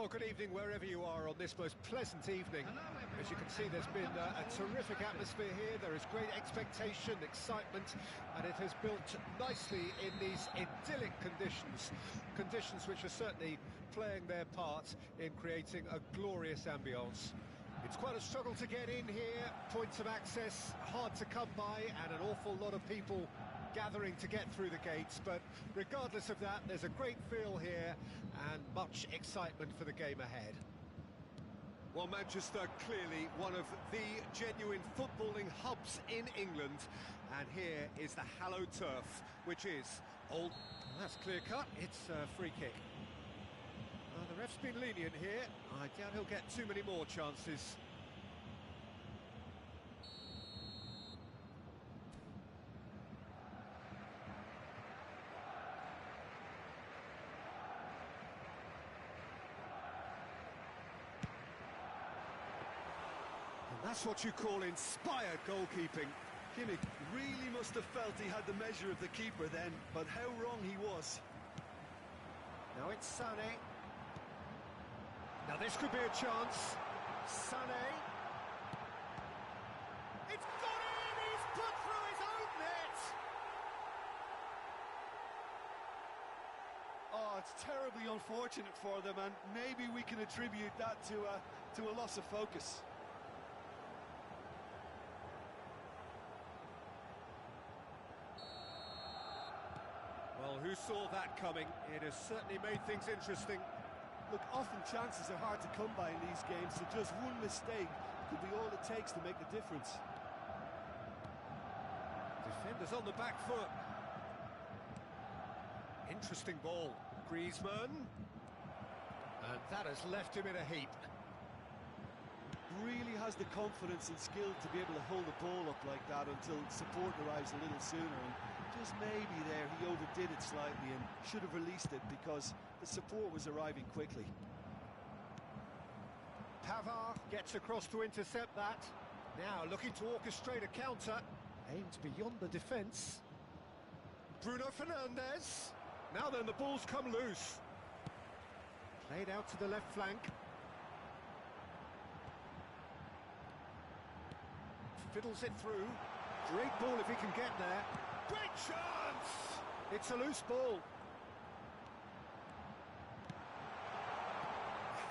Well, good evening wherever you are on this most pleasant evening. As you can see, there's been a terrific atmosphere here. There is great expectation, excitement, and it has built nicely in these idyllic conditions. Conditions which are certainly playing their part in creating a glorious ambience. It's quite a struggle to get in here, points of access hard to come by, and an awful lot of people gathering to get through the gates, but regardless of that, there's a great feel here and much excitement for the game ahead. Well, Manchester, clearly one of the genuine footballing hubs in England, and here is the hallowed turf, which is old... Well, that's clear-cut, it's a free kick. The ref's been lenient here. I doubt he'll get too many more chances. And that's what you call inspired goalkeeping. Kimmich really must have felt he had the measure of the keeper then, but how wrong he was. Now it's Sané. Now this could be a chance. Sané. It's got in! He's put through his own net! Oh, it's terribly unfortunate for them, and maybe we can attribute that to a loss of focus. Well, who saw that coming? It has certainly made things interesting. Look, often chances are hard to come by in these games, so just one mistake could be all it takes to make the difference. Defenders on the back foot. Interesting ball. Griezmann. And that has left him in a heap. Really has the confidence and skill to be able to hold the ball up like that until support arrives a little sooner, and just maybe there he overdid it slightly and should have released it because the support was arriving quickly. Pavard gets across to intercept that. Now looking to orchestrate a counter. Aimed beyond the defence. Bruno Fernandes. Now then, the ball's come loose. Played out to the left flank. Fiddles it through. Great ball if he can get there. Great chance! It's a loose ball.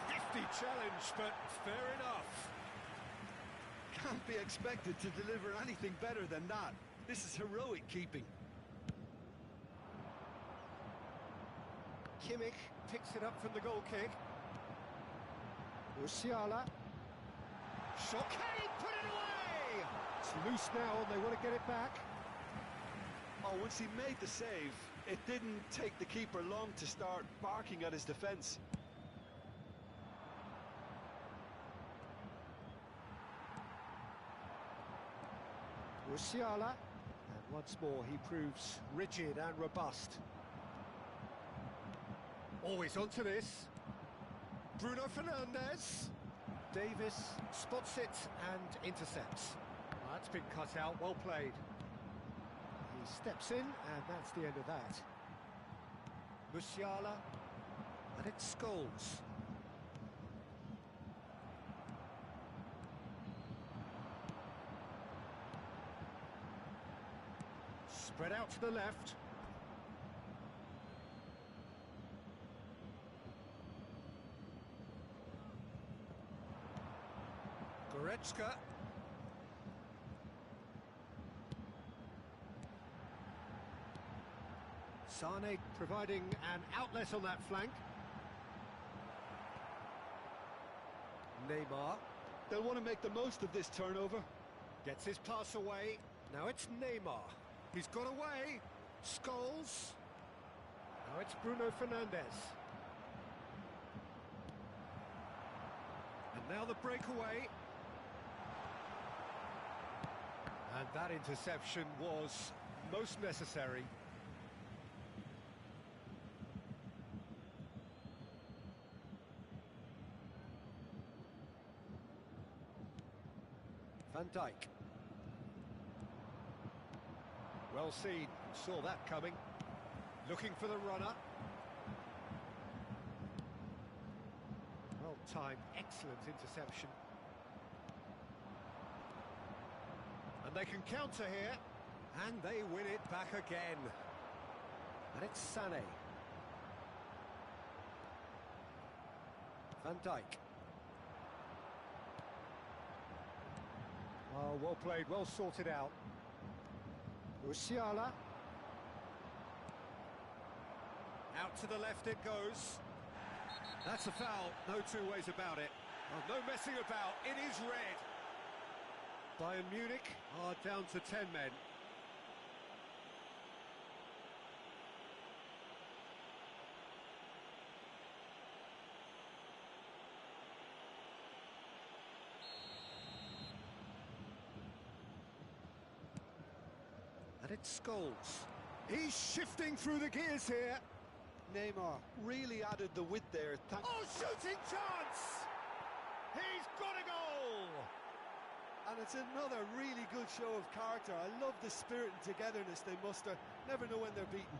Hefty challenge, but fair enough. Can't be expected to deliver anything better than that. This is heroic keeping. Kimmich picks it up from the goal kick. Musiala. Choquet, put it away! It's loose now and they want to get it back. Oh, once he made the save, it didn't take the keeper long to start barking at his defence. Musiala, and once more he proves rigid and robust. Always onto this. Bruno Fernandes. Davis spots it and intercepts. That's been cut out, well played. He steps in, and that's the end of that. Musiala, and it's Scholes. Spread out to the left. Goretzka. Sané providing an outlet on that flank. Neymar. They'll want to make the most of this turnover. Gets his pass away. Now it's Neymar. He's got away. Scholes. Now it's Bruno Fernandes. And now the breakaway. And that interception was most necessary. Van Dijk. Well seen, saw that coming. Looking for the runner. Well-timed, excellent interception. And they can counter here. And they win it back again. And it's Sané. Van Dijk. Oh, well played, well sorted out. Musiala. Out to the left it goes. That's a foul, no two ways about it. Oh, no messing about, it is red. Bayern Munich are down to 10 men. And it's Scholes. He's shifting through the gears here. Neymar really added the width there. Oh, shooting chance! He's got a goal! And it's another really good show of character. I love the spirit and togetherness they muster. Never know when they're beaten.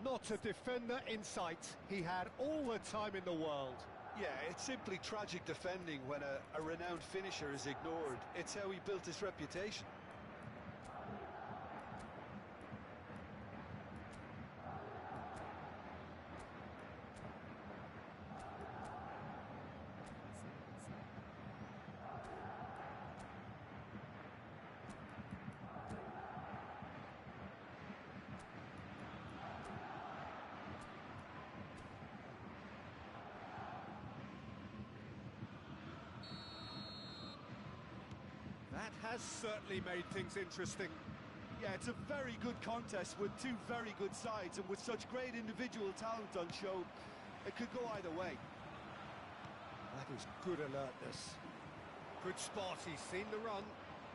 Not a defender in sight. He had all the time in the world. Yeah, it's simply tragic defending when a renowned finisher is ignored. It's how he built his reputation. That has certainly made things interesting. Yeah, it's a very good contest with two very good sides, and with such great individual talent on show, it could go either way. That is good alertness. Good spot, he's seen the run.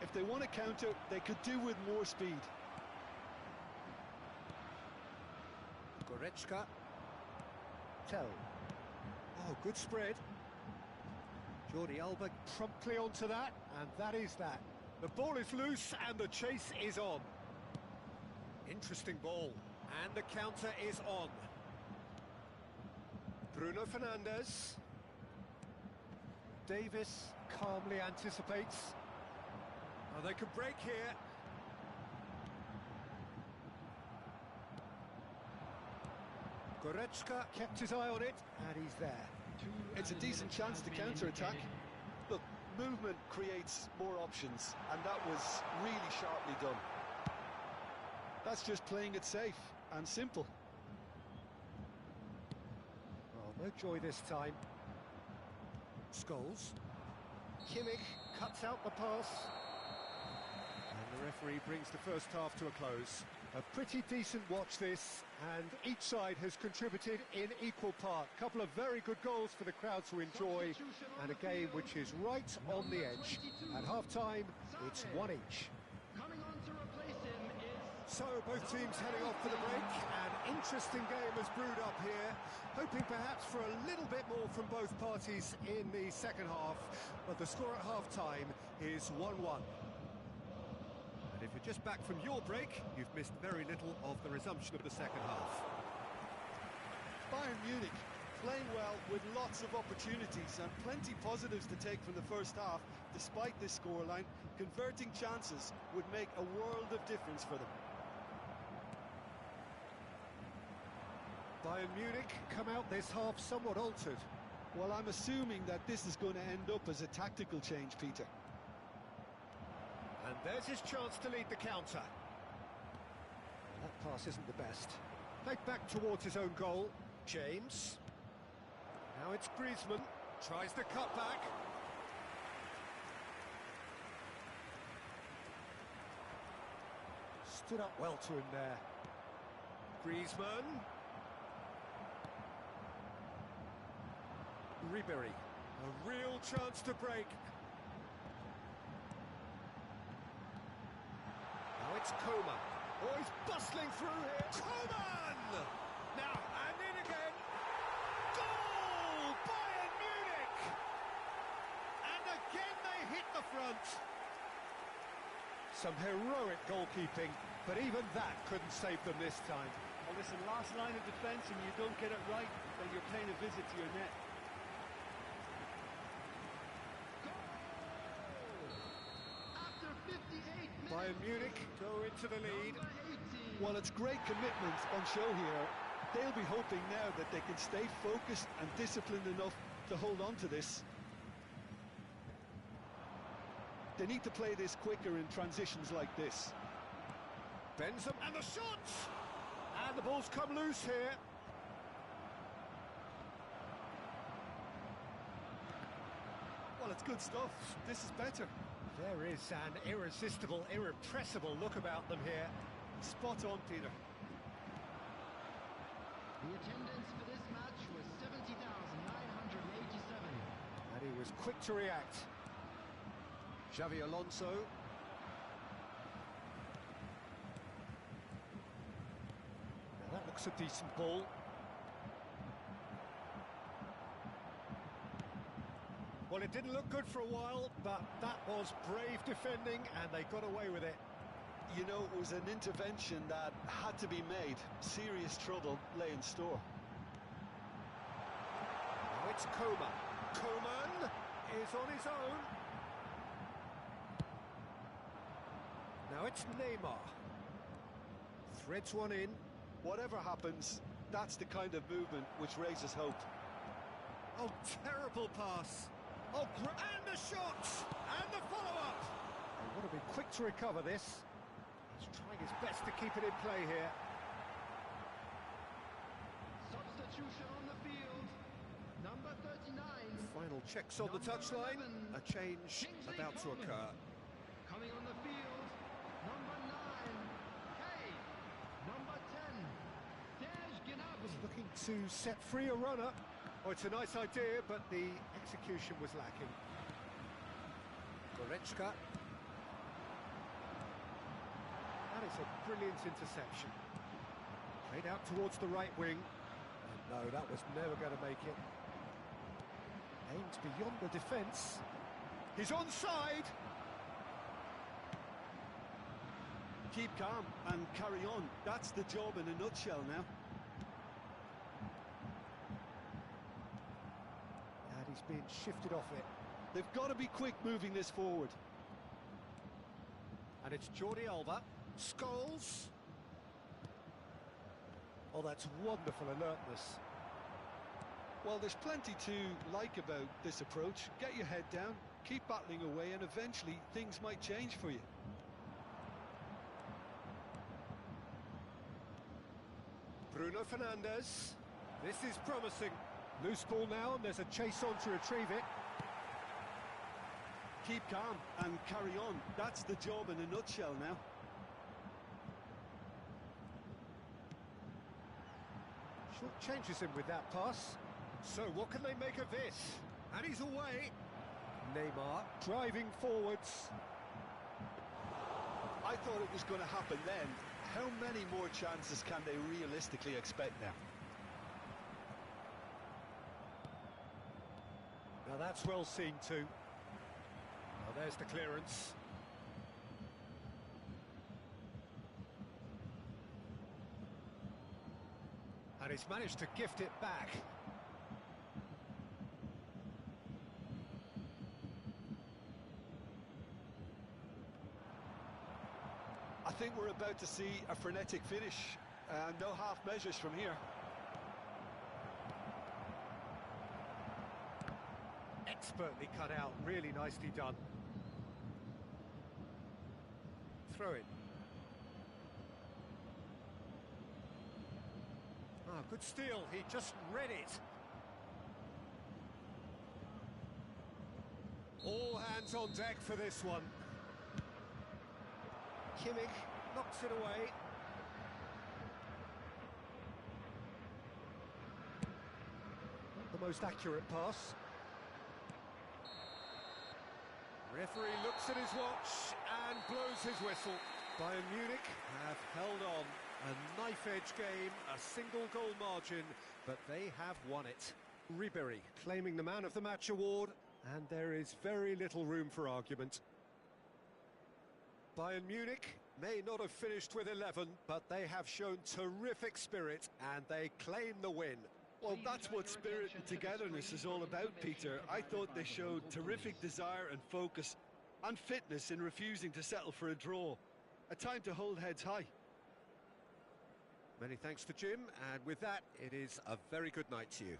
If they want to counter, they could do with more speed. Goretzka. Tell. Oh, good spread. Jordi Alba promptly onto that, and that is that. The ball is loose and the chase is on. Interesting ball, and the counter is on. Bruno Fernandes. Davis calmly anticipates. Oh, they could break here. Goretzka kept his eye on it, and he's there. It's a decent chance to counter-attack. Look, movement creates more options, and that was really sharply done. That's just playing it safe and simple. Well, no joy this time. Scholes. Kimmich cuts out the pass. And the referee brings the first half to a close. A pretty decent watch this, and each side has contributed in equal part. A couple of very good goals for the crowd to enjoy, and a game which is right on the edge. At half-time, it's one each. So, both teams heading off for the break. An interesting game has brewed up here, hoping perhaps for a little bit more from both parties in the second half, but the score at half-time is 1-1. And if you're just back from your break, you've missed very little of the resumption of the second half. Bayern Munich playing well with lots of opportunities and plenty positives to take from the first half. Despite this scoreline, converting chances would make a world of difference for them. Bayern Munich come out this half somewhat altered. Well, I'm assuming that this is going to end up as a tactical change, Peter. And there's his chance to lead the counter. That pass isn't the best. Played back towards his own goal. James. Now it's Griezmann. Tries the cut back. Stood up well to him there. Griezmann. Ribéry. A real chance to break. Now it's Coman. Oh, he's bustling through here. Coman! Now, and in again. Goal! Bayern Munich! And again they hit the front. Some heroic goalkeeping, but even that couldn't save them this time. Well, listen, last line of defence and you don't get it right, then you're paying a visit to your net. Bayern Munich go into the lead. Well, it's great commitment on show here. They'll be hoping now that they can stay focused and disciplined enough to hold on to this. They need to play this quicker in transitions like this. Bends them, and the shot! And the ball's come loose here. Well, it's good stuff. This is better. There is an irresistible, irrepressible look about them here. Spot on, Peter. The attendance for this match was 70,987. And he was quick to react. Xavi Alonso. Now that looks a decent ball. Well, it didn't look good for a while, but that was brave defending, and they got away with it. You know, it was an intervention that had to be made. Serious trouble lay in store. Now it's Coman. Coman is on his own. Now it's Neymar. Threads one in. Whatever happens, that's the kind of movement which raises hope. Oh, terrible pass. Oh, and the shot! And the follow-up! They want to be quick to recover this. He's trying his best to keep it in play here. Substitution on the field. Number 39. Final checks on the touchline. A change about to occur. Coming on the field. Number 9. Hey. Number 10. Serge Gnabry. Looking to set free a runner. Oh, it's a nice idea, but the execution was lacking. Goretzka. That is a brilliant interception. Played out towards the right wing. And no, that was never going to make it. Aimed beyond the defence. He's onside. Keep calm and carry on. That's the job in a nutshell now. And he's being shifted off it. They've got to be quick moving this forward. And it's Jordi Alba. Scholes. Oh, that's wonderful alertness. Well, there's plenty to like about this approach. Get your head down, keep battling away, and eventually things might change for you. Bruno Fernandes. This is promising. Loose ball now, and there's a chase on to retrieve it. Keep calm and carry on. That's the job in a nutshell now. Short changes him with that pass. So what can they make of this? And he's away. Neymar driving forwards. I thought it was going to happen then. How many more chances can they realistically expect now? Now that's well seen too. Now there's the clearance. And he's managed to gift it back. I think we're about to see a frenetic finish. No half measures from here. Expertly cut out, really nicely done. Throw it. Ah, good steal, he just read it. All hands on deck for this one. Kimmich knocks it away. Not the most accurate pass. Referee looks at his watch and blows his whistle. Bayern Munich have held on. A knife-edge game, a single-goal margin, but they have won it. Ribéry claiming the Man of the Match award, and there is very little room for argument. Bayern Munich may not have finished with 11, but they have shown terrific spirit, and they claim the win. Well, that's what spirit and togetherness is all about, Peter. I thought they showed terrific desire and focus and fitness in refusing to settle for a draw. A time to hold heads high. Many thanks to Jim, and with that, it is a very good night to you.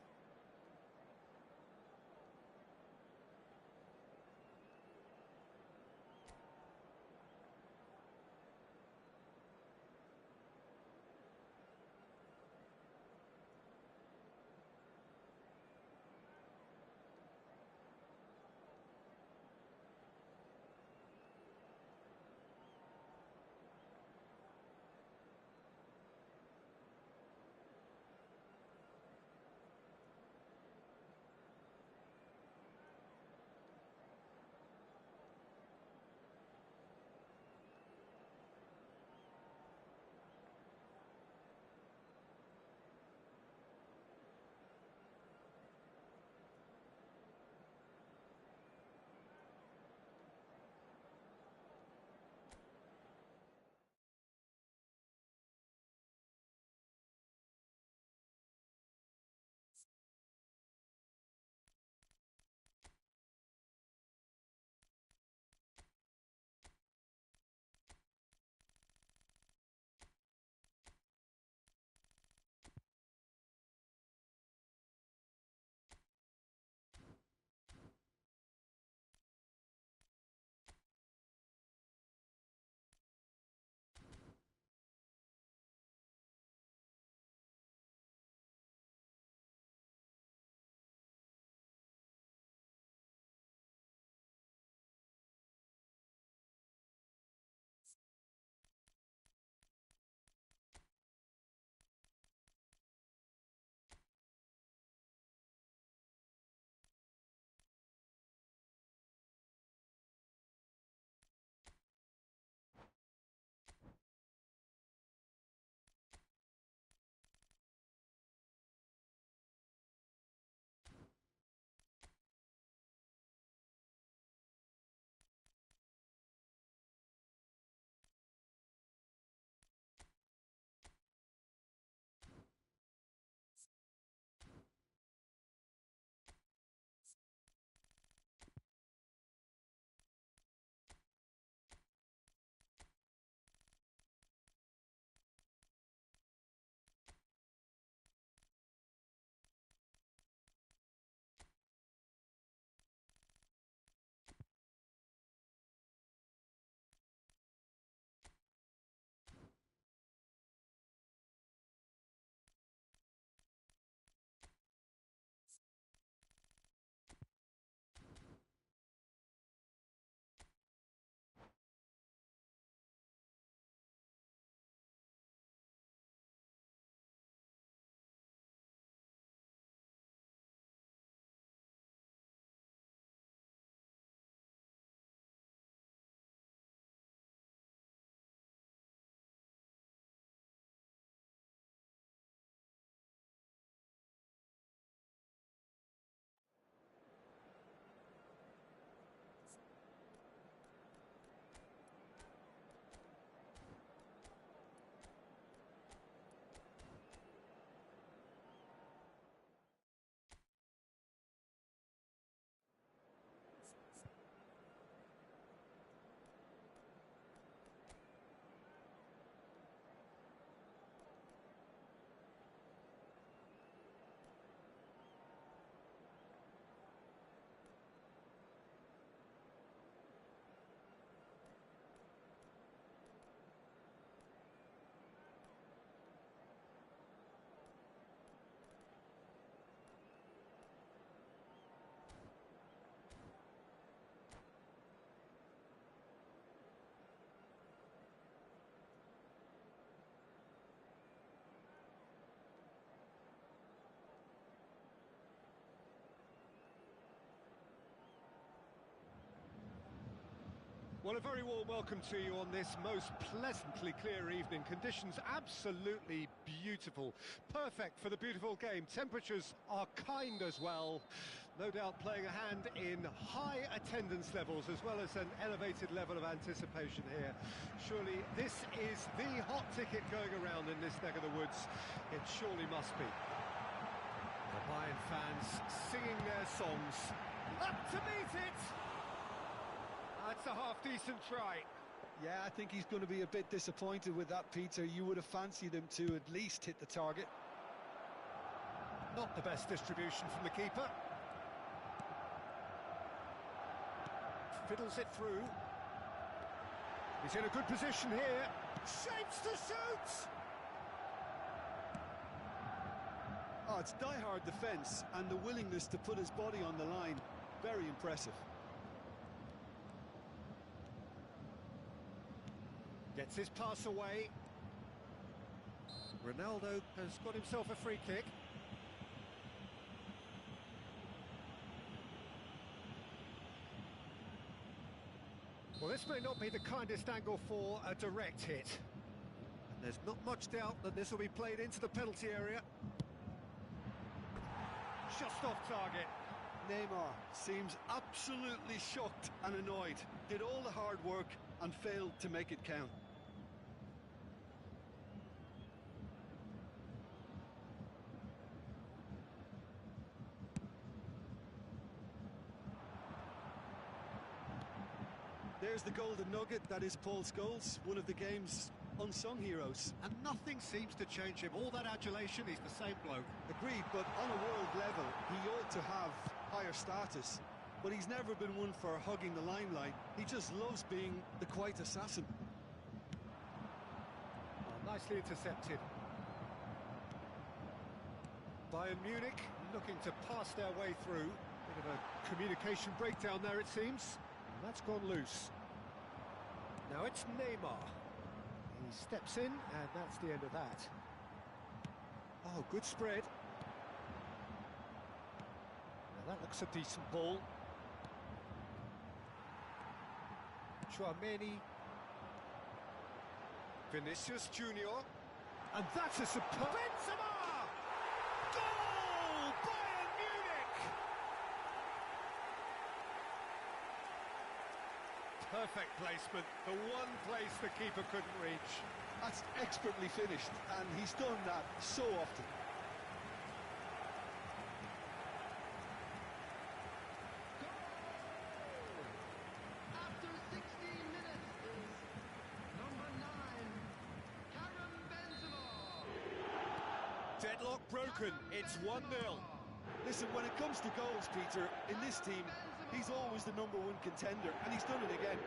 Well, a very warm welcome to you on this most pleasantly clear evening. Conditions absolutely beautiful. Perfect for the beautiful game. Temperatures are kind as well. No doubt playing a hand in high attendance levels as well as an elevated level of anticipation here. Surely this is the hot ticket going around in this neck of the woods. It surely must be. The Bayern fans singing their songs. Up to meet it! That's a half-decent try. Yeah, I think he's going to be a bit disappointed with that, Peter. You would have fancied him to at least hit the target. Not the best distribution from the keeper. Fiddles it through. He's in a good position here. Shapes to shoot! Oh, it's die-hard defence and the willingness to put his body on the line. Very impressive. Gets his pass away. Ronaldo has got himself a free kick. Well, this may not be the kindest angle for a direct hit. And there's not much doubt that this will be played into the penalty area. Just off target. Neymar seems absolutely shocked and annoyed. Did all the hard work and failed to make it count. There's the golden nugget, that is Paul Scholes, one of the game's unsung heroes. And nothing seems to change him. All that adulation, he's the same bloke. Agreed, but on a world level, he ought to have higher status. But he's never been one for hugging the limelight. He just loves being the quiet assassin. Oh, nicely intercepted. Bayern Munich looking to pass their way through. Bit of a communication breakdown there, it seems. And that's gone loose. Now it's Neymar. He steps in, and that's the end of that. Oh, good spread. Now that looks a decent ball. Chouameni. Vinicius Junior. And that's a superb... Benzema! Goal! Bayern Munich! Perfect placement. The one place the keeper couldn't reach. That's expertly finished, and he's done that so often. After 16 minutes is number 9, Karim Benzema. Deadlock broken. It's 1-0. Listen, when it comes to goals, Peter, in this team, he's always the #1 contender, and he's done it again.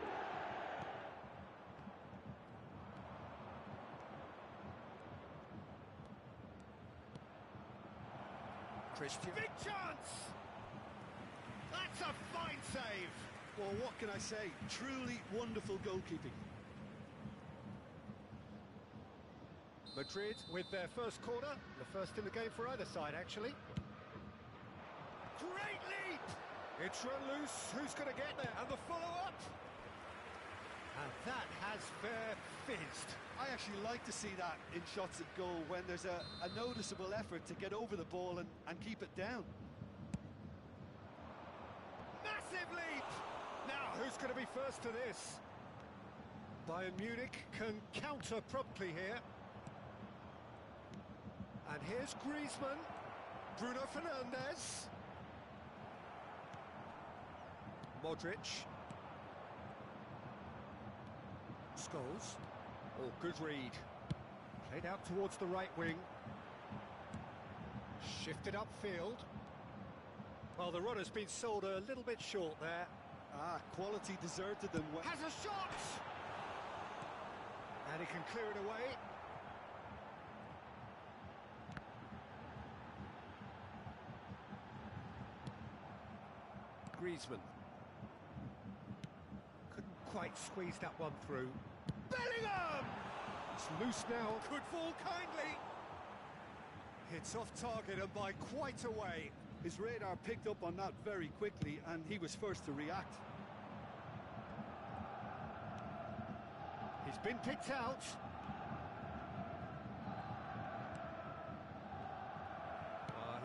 Christian. Big chance! That's a fine save. Well, what can I say? Truly wonderful goalkeeping. Madrid with their first corner, the first in the game for either side, actually. Great leap! It's run loose. Who's going to get there? And the follow-up. And that has fair fizzed. I actually like to see that in shots at goal when there's a noticeable effort to get over the ball and keep it down. Massive leap! Now, who's going to be first to this? Bayern Munich can counter promptly here. And here's Griezmann. Bruno Fernandes. Modric. Scholes. Oh, good read. Played out towards the right wing. Shifted upfield. Well, the runner's been sold a little bit short there. Ah, quality deserted them. Has a shot! And he can clear it away. Griezmann. Couldn't quite squeeze that one through. Bellingham! It's loose now. Could fall kindly. Hits off target and by quite a way. His radar picked up on that very quickly, and he was first to react. He's been picked out.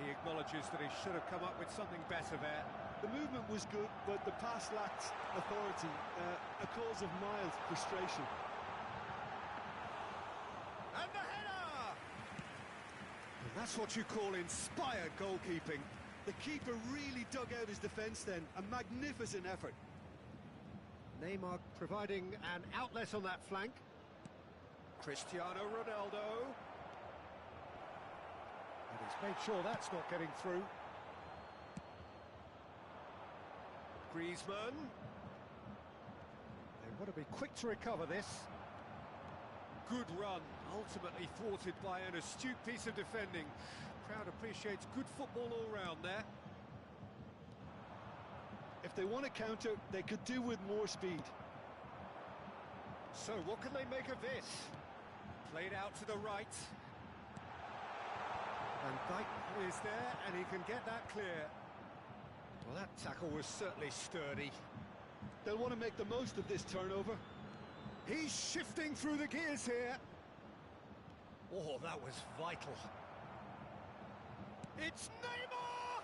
He acknowledges that he should have come up with something better there. The movement was good, but the pass lacked authority, a cause of mild frustration. And the header! And that's what you call inspired goalkeeping. The keeper really dug out his defence then, a magnificent effort. Neymar providing an outlet on that flank. Cristiano Ronaldo. And he's made sure that's not getting through. Griezmann. They want to be quick to recover this. Good run, ultimately thwarted by an astute piece of defending. Crowd appreciates good football all round there. If they want to counter, they could do with more speed. So what can they make of this? Played out to the right. Van Dijk is there and he can get that clear. Well, that tackle was certainly sturdy. They'll want to make the most of this turnover. He's shifting through the gears here. Oh, that was vital. It's Neymar!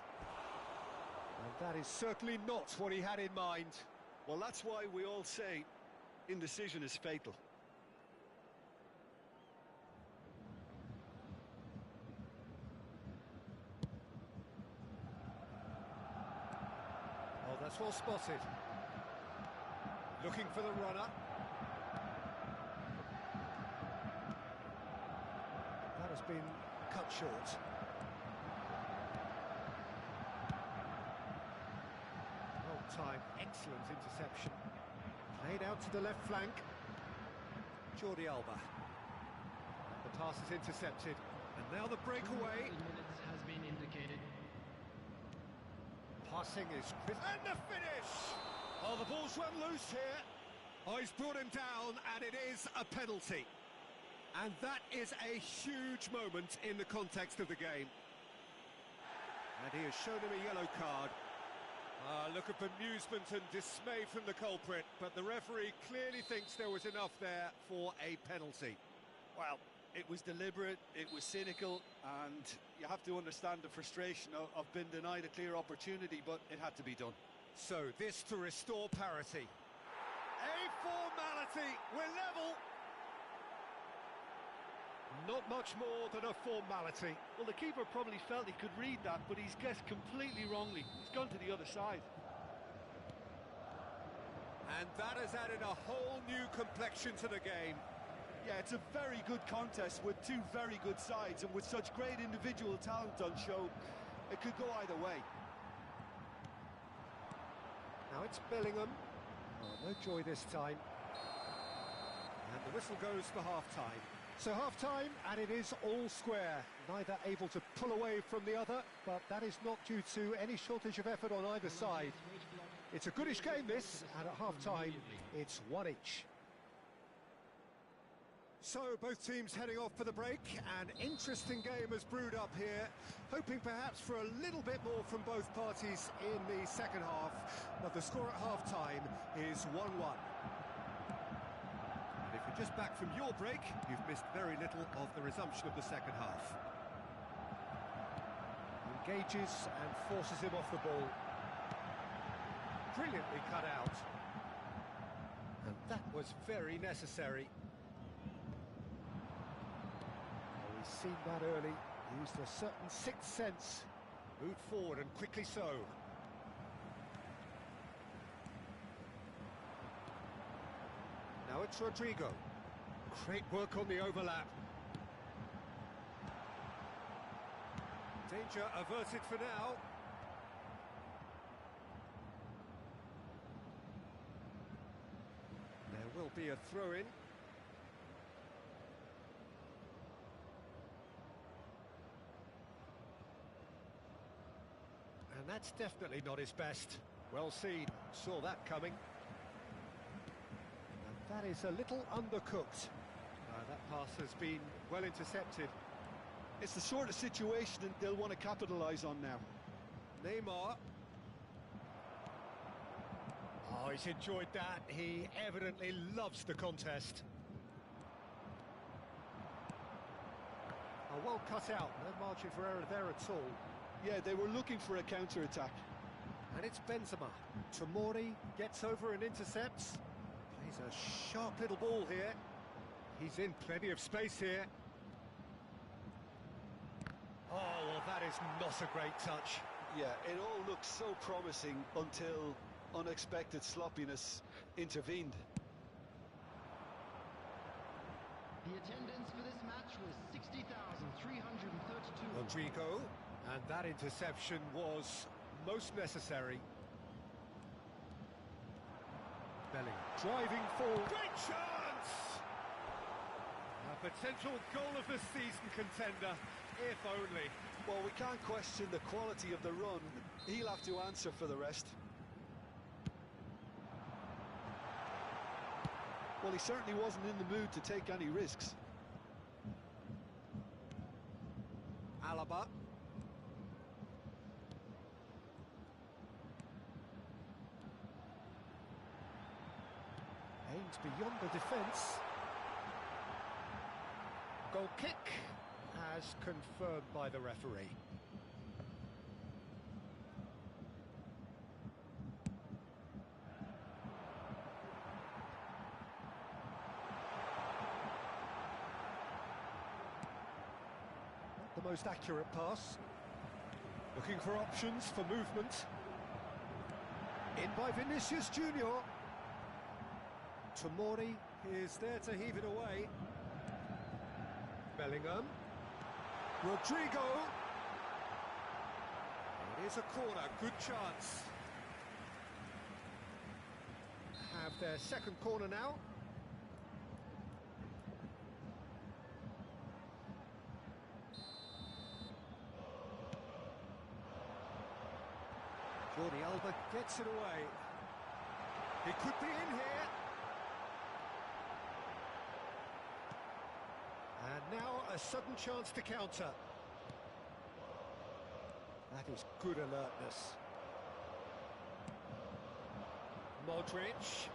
And that is certainly not what he had in mind. Well, that's why we all say indecision is fatal. Oh, that's well spotted. Looking for the runner. That has been cut short. Well timed, excellent interception. Played out to the left flank. Jordi Alba. The pass is intercepted. And now the breakaway. 2 minutes has been indicated. Passing is... And the finish! Oh, the ball's run loose here. Oh, he's brought him down, and it is a penalty. And that is a huge moment in the context of the game. And he has shown him a yellow card. Look of bemusement and dismay from the culprit, but the referee clearly thinks there was enough there for a penalty. Well, it was deliberate, it was cynical, and you have to understand the frustration of being denied a clear opportunity, but it had to be done. So this to restore parity. A formality, we're level. Not much more than a formality. Well, the keeper probably felt he could read that, but he's guessed completely wrongly. He's gone to the other side. And that has added a whole new complexion to the game. Yeah, it's a very good contest with two very good sides, and with such great individual talent on show, it could go either way. Now it's Bellingham. Oh, no joy this time. And the whistle goes for half-time. So half-time, and it is all square. Neither able to pull away from the other, but that is not due to any shortage of effort on either side. It's a goodish game, this, and at half-time, it's one each. So both teams heading off for the break. An interesting game has brewed up here, hoping perhaps for a little bit more from both parties in the second half, but the score at half-time is 1-1. And if you're just back from your break, you've missed very little of the resumption of the second half. Engages and forces him off the ball. Brilliantly cut out. And that was very necessary. He's seen that early, used a certain sixth sense, moved forward and quickly so. Now it's Rodrigo. Great work on the overlap. Danger averted for now. There will be a throw-in. And that's definitely not his best. Well seen, saw that coming. And that is a little undercooked. That pass has been well intercepted. It's the sort of situation that they'll want to capitalise on now. Neymar. Oh, he's enjoyed that. He evidently loves the contest. Oh, well cut out. No margin for error there at all. Yeah, they were looking for a counter-attack. And it's Benzema. Tomori gets over and intercepts. Plays a sharp little ball here. He's in plenty of space here. Oh, well, that is not a great touch. Yeah, it all looks so promising until unexpected sloppiness intervened. The attendance for this match was 60,332. Rodrigo, and that interception was most necessary. Bellingham driving forward. Great chance! A potential goal of the season contender, if only. Well, we can't question the quality of the run. He'll have to answer for the rest. Well, he certainly wasn't in the mood to take any risks. Alaba. Aims beyond the defence. Goal kick, as confirmed by the referee. Not the most accurate pass. Looking for options for movement. In by Vinicius Junior. Tomori is there to heave it away. Bellingham. Rodrigo. It is a corner, good chance. Have their second corner now. Jordi Alba gets it away. He could be in here. And now a sudden chance to counter. That is good alertness. Modric.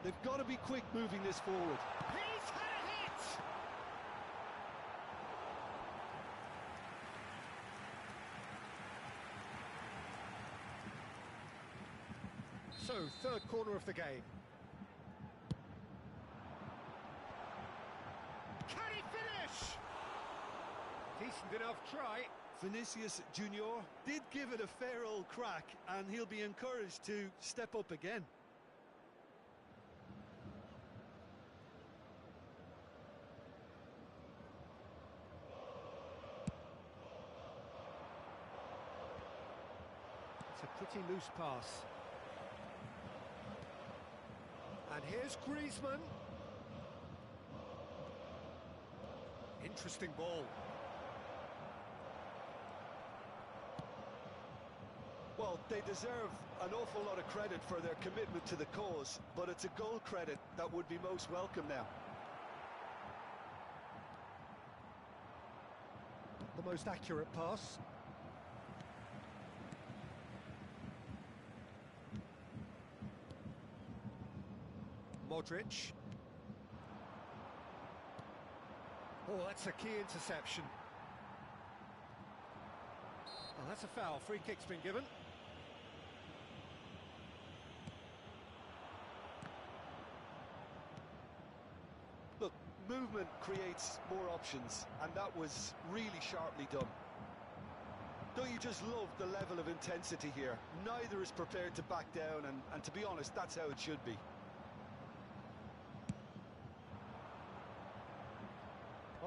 They've got to be quick moving this forward. He's had a hit! So, third corner of the game. Can he finish? Decent enough try. Vinicius Junior did give it a fair old crack, and he'll be encouraged to step up again. It's a pretty loose pass. And here's Griezmann. Interesting ball. Well, they deserve an awful lot of credit for their commitment to the cause, but it's a goal credit that would be most welcome now. The most accurate pass. Modric. Oh, that's a key interception. Oh, that's a foul. Free kick's been given. Look, movement creates more options, and that was really sharply done. Don't you just love the level of intensity here? Neither is prepared to back down, and to be honest, that's how it should be.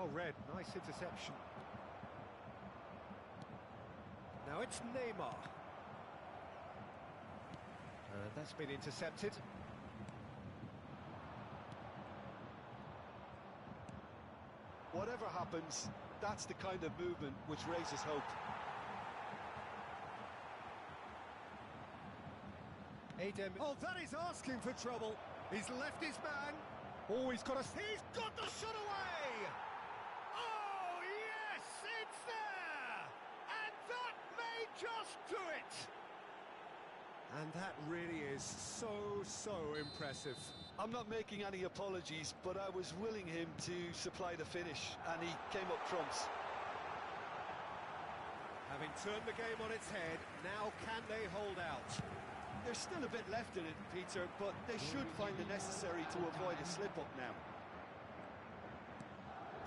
Oh, Red, nice interception. Now it's Neymar. And that's been intercepted. Whatever happens, that's the kind of movement which raises hope. Adem. Oh, that is asking for trouble. He's left his man. Oh, he's got the shot away! Oh, yes, it's there! And that may just do it! And that really is so impressive. I'm not making any apologies, but I was willing him to supply the finish, and he came up trumps. Having turned the game on its head, now can they hold out? There's still a bit left in it, Peter, but they should find the necessary to avoid a slip-up now.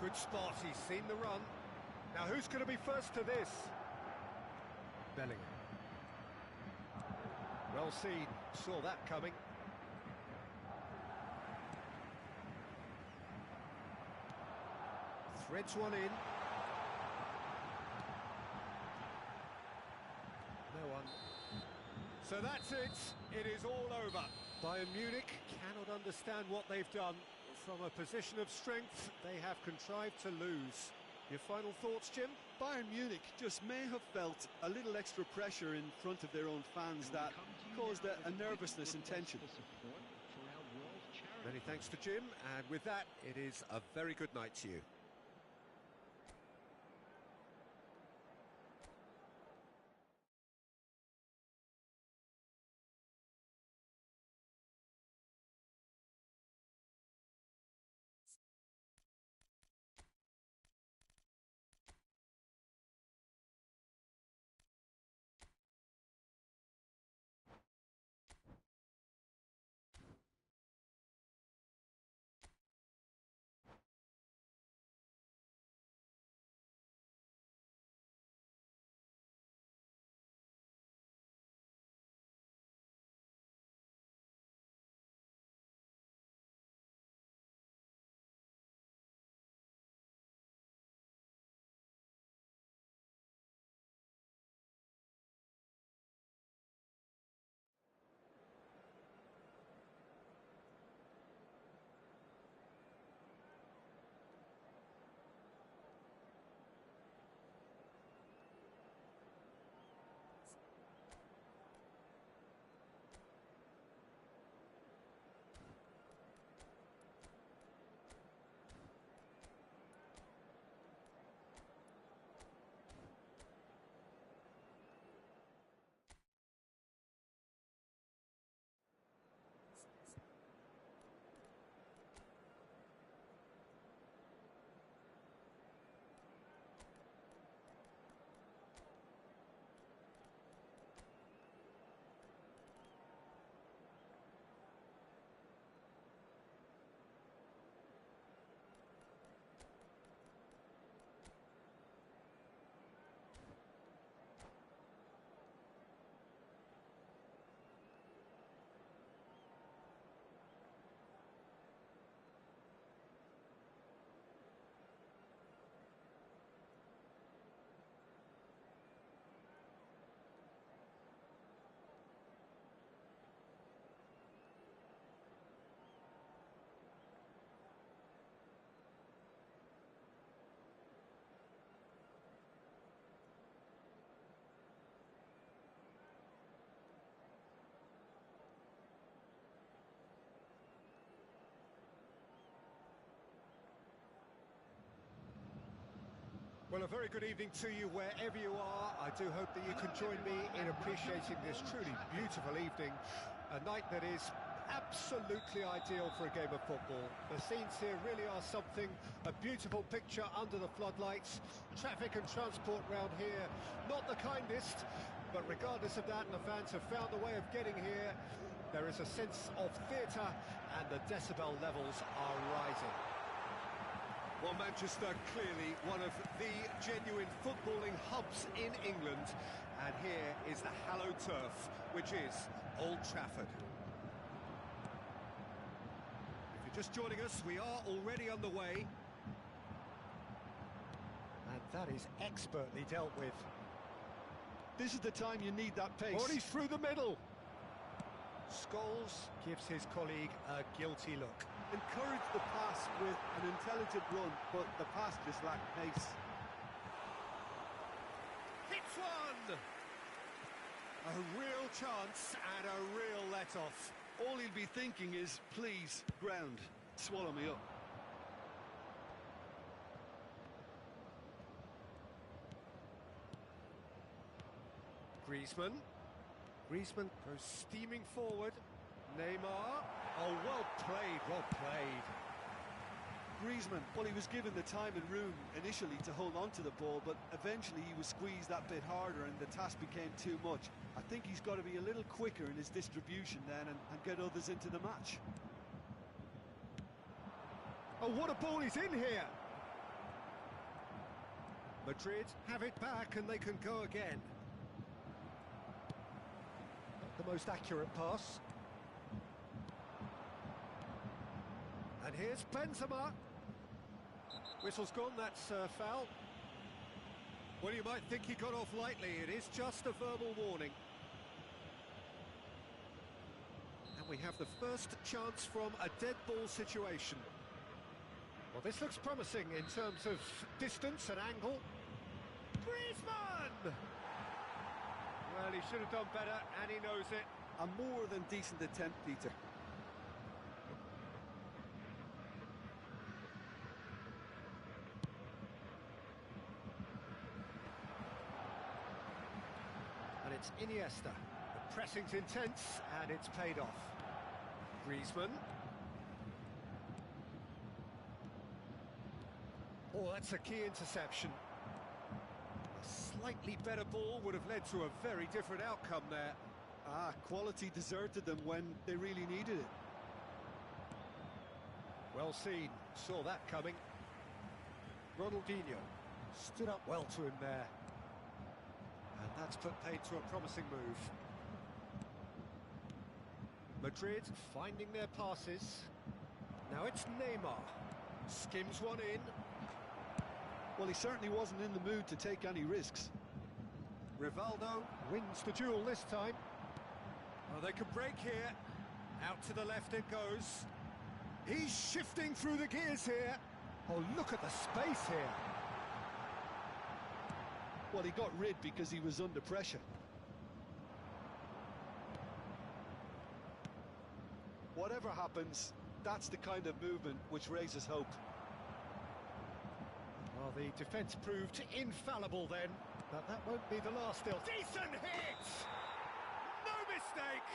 Good spot, he's seen the run. Now who's going to be first to this? Bellingham. Well seen, saw that coming. Threads one in. No one. So that's it. It is all over. Bayern Munich cannot understand what they've done. From a position of strength, they have contrived to lose. Your final thoughts, Jim? Bayern Munich just may have felt a little extra pressure in front of their own fans that caused a nervousness and tension. Many thanks to Jim, and with that, it is a very good night to you. Well, a very good evening to you wherever you are. I do hope that you can join me in appreciating this truly beautiful evening. A night that is absolutely ideal for a game of football. The scenes here really are something, a beautiful picture under the floodlights. Traffic and transport round here, not the kindest, but regardless of that, the fans have found a way of getting here. There is a sense of theatre and the decibel levels are rising. Well, Manchester, clearly one of the genuine footballing hubs in England. And here is the hallowed turf, which is Old Trafford. If you're just joining us, we are already underway. And that is expertly dealt with. This is the time you need that pace. Oh, he's through the middle. Scholes gives his colleague a guilty look. Encourage the pass with an intelligent run, but the pass just lacked pace. Hits one! A real chance and a real let-off. All he'll be thinking is, please, ground, swallow me up. Griezmann. Griezmann goes steaming forward. Neymar. Oh, well played, well played. Griezmann, well, he was given the time and room initially to hold on to the ball, but eventually he was squeezed that bit harder and the task became too much. I think he's got to be a little quicker in his distribution then and get others into the match. Oh, what a ball he's in here! Madrid have it back and they can go again. At the most accurate pass. And here's Benzema. Whistle's gone, that's foul. Well, you might think he got off lightly. It is just a verbal warning. And we have the first chance from a dead ball situation. Well, this looks promising in terms of distance and angle. Griezmann! Well, he should have done better, and he knows it. A more than decent attempt, Peter. And it's Iniesta. The pressing's intense, and it's paid off. Griezmann. Oh, that's a key interception. A slightly better ball would have led to a very different outcome there. Quality deserted them when they really needed it. Well seen, saw that coming. Ronaldinho stood up well to him there. And that's put paid to a promising move. Madrid finding their passes. Now it's Neymar. Skims one in. Well, he certainly wasn't in the mood to take any risks. Rivaldo wins the duel this time. Oh, they could break here. Out to the left it goes. He's shifting through the gears here. Oh, look at the space here. Well, he got rid because he was under pressure. Whatever happens, that's the kind of movement which raises hope. Well, the defence proved infallible then, but that won't be the last still. Decent hit! No mistake!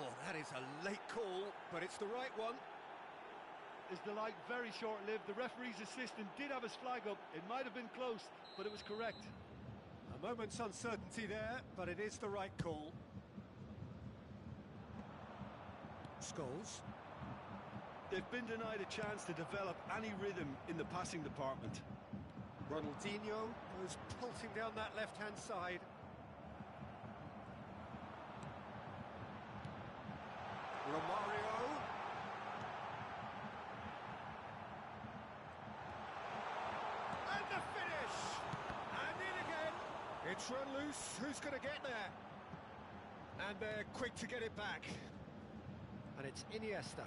Oh, that is a late call, but it's the right one. Is the light very short-lived? The referee's assistant did have his flag up. It might have been close, but it was correct. A moment's uncertainty there, but it is the right call. Scholes. They've been denied a chance to develop any rhythm in the passing department. Ronaldinho goes pulsing down that left-hand side. Romario. And the finish! And in again. It's run loose. Who's going to get there? And they're quick to get it back. And it's Iniesta.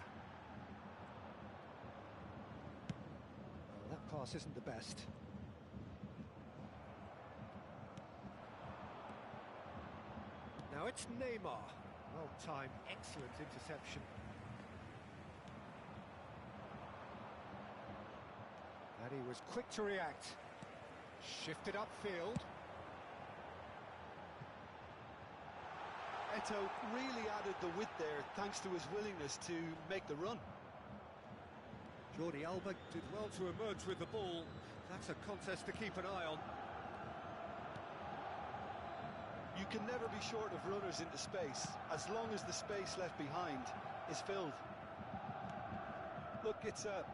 That pass isn't the best. Now it's Neymar. Well timed, excellent interception. And he was quick to react. Shifted upfield. Eto'o really added the width there thanks to his willingness to make the run. Jordi Alba did well to emerge with the ball. That's a contest to keep an eye on. You can never be short of runners into space, as long as the space left behind is filled. Look, it's a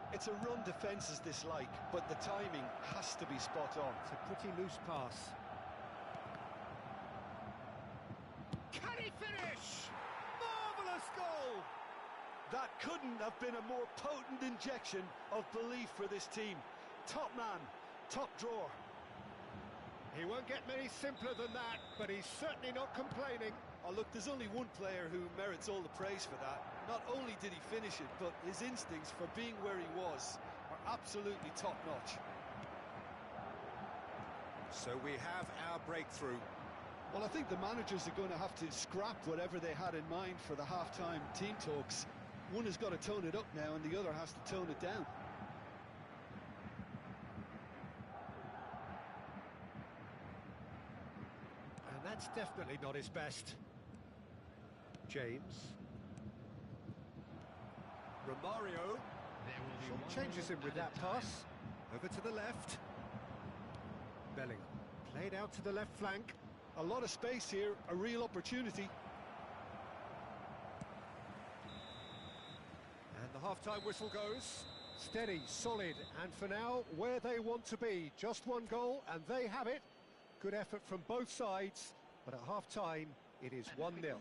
run defences dislike, but the timing has to be spot on. It's a pretty loose pass. Can he finish? Marvellous goal! That couldn't have been a more potent injection of belief for this team. Top man, top drawer. He won't get many simpler than that, but he's certainly not complaining. Oh, look, there's only one player who merits all the praise for that. Not only did he finish it, but his instincts for being where he was are absolutely top-notch. So we have our breakthrough. Well, I think the managers are going to have to scrap whatever they had in mind for the half-time team talks. One has got to tone it up now, and the other has to tone it down. And that's definitely not his best. James. Romario. Changes him with that pass. Over to the left. Bellingham. Played out to the left flank. A lot of space here, a real opportunity. And the half-time whistle goes. Steady, solid, and for now, where they want to be. Just one goal, and they have it. Good effort from both sides, but at half-time, It is 1-0.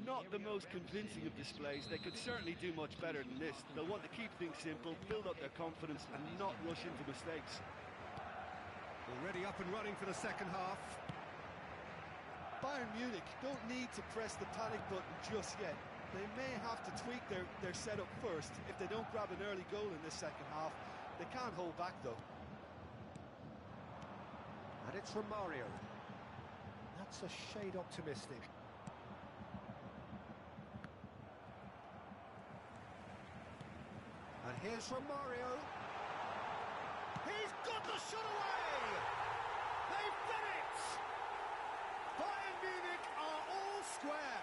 Not the most convincing of displays. They could certainly do much better than this. They'll want to keep things simple, build up their confidence and not rush into mistakes. Already up and running for the second half. Bayern Munich don't need to press the panic button just yet. They may have to tweak their setup first. If they don't grab an early goal in this second half, they can't hold back though. And it's from Mario. That's a shade optimistic. And here's from Mario. He's got the shot away! They've done it! Bayern Munich are all square.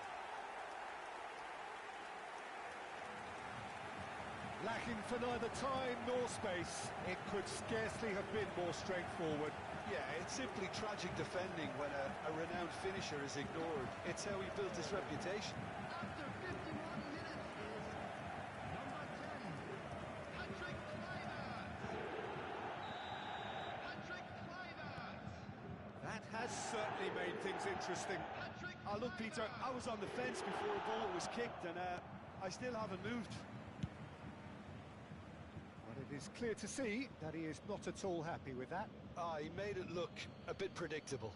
Lacking for neither time nor space, it could scarcely have been more straightforward. Yeah, it's simply tragic defending when a renowned finisher is ignored. It's how he built his reputation. After 51 minutes is number 10, Patrick Kluivert. Patrick Kluivert. That has certainly made things interesting. Patrick Look, Peter, I was on the fence before a ball was kicked and I still haven't moved. But it is clear to see that he is not at all happy with that. He made it look a bit predictable.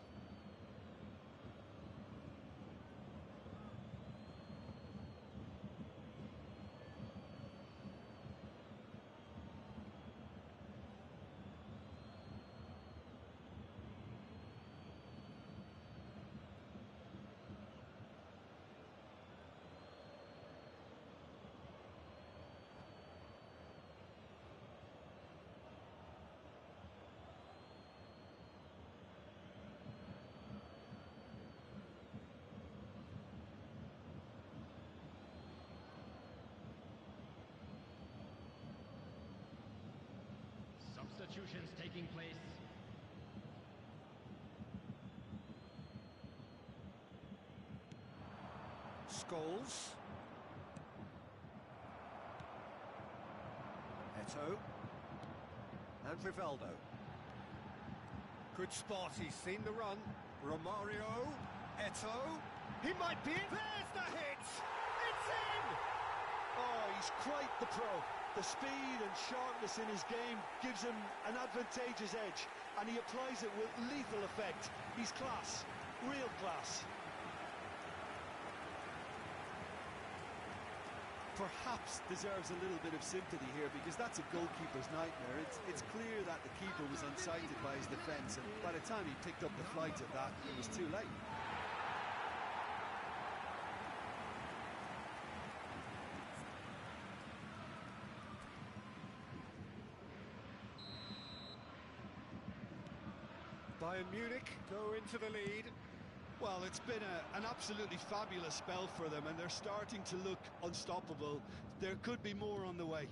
Substitutions taking place. Scholes. Eto'o. And Rivaldo. Good spot, he's seen the run. Romario. Eto'o. He might be it. There's the hit! It's in! Oh, he's quite the pro. The speed and sharpness in his game gives him an advantageous edge, and he applies it with lethal effect. He's class, real class. Perhaps deserves a little bit of sympathy here, because that's a goalkeeper's nightmare. It's clear that the keeper was unsighted by his defence, and by the time he picked up the flight of that, it was too late. Bayern Munich go into the lead. Well, it's been an absolutely fabulous spell for them, and they're starting to look unstoppable. There could be more on the way.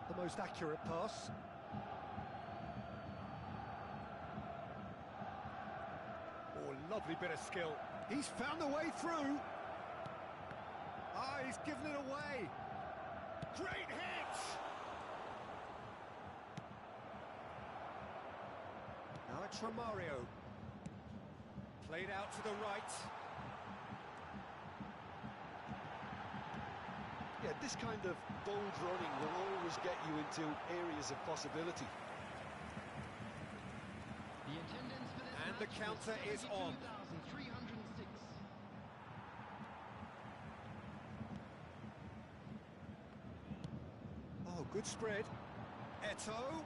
The most accurate pass. Oh, lovely bit of skill. He's found the way through. Ah, he's given it away. Great hit! Now it's Romario. Played out to the right. Yeah, this kind of bold running will always get you into areas of possibility. The attendance for this And the match counter was is on. 72,306. Oh, good spread. Eto'o.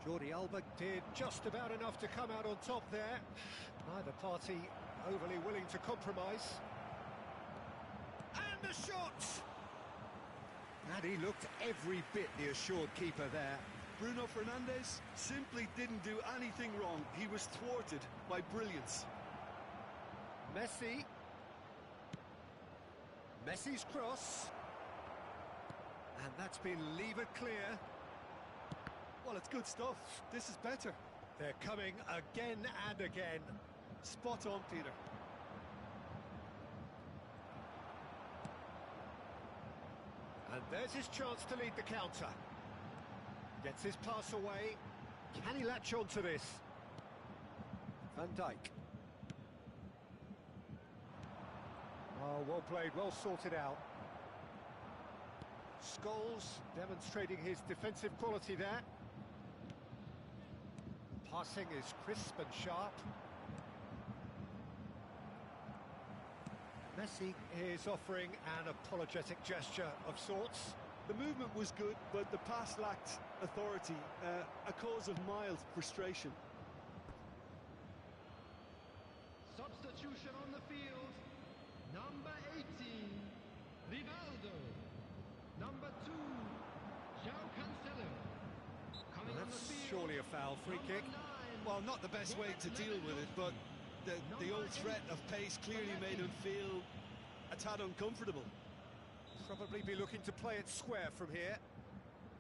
Jordi Alba did just about enough to come out on top there. Neither party overly willing to compromise. And the shot! And he looked every bit the assured keeper there. Bruno Fernandes simply didn't do anything wrong. He was thwarted by brilliance. Messi. Messi's cross. And that's been levered clear. Well, it's good stuff. This is better. They're coming again and again. Spot on, Peter. And there's his chance to lead the counter. Gets his pass away. Can he latch on to this? Van Dijk. Oh, well played, well sorted out. Scholes demonstrating his defensive quality there. Passing is crisp and sharp. Messi is offering an apologetic gesture of sorts. The movement was good, but the pass lacked authority, a cause of mild frustration. Substitution on the field. Number 18, Rivaldo. Number 2, João Cancelo. Coming Well, on the that's field. surely a foul. Free Number kick. 9, Well, not the best way to deal with it, but the old threat of pace clearly made him feel a tad uncomfortable. Probably be looking to play it square from here.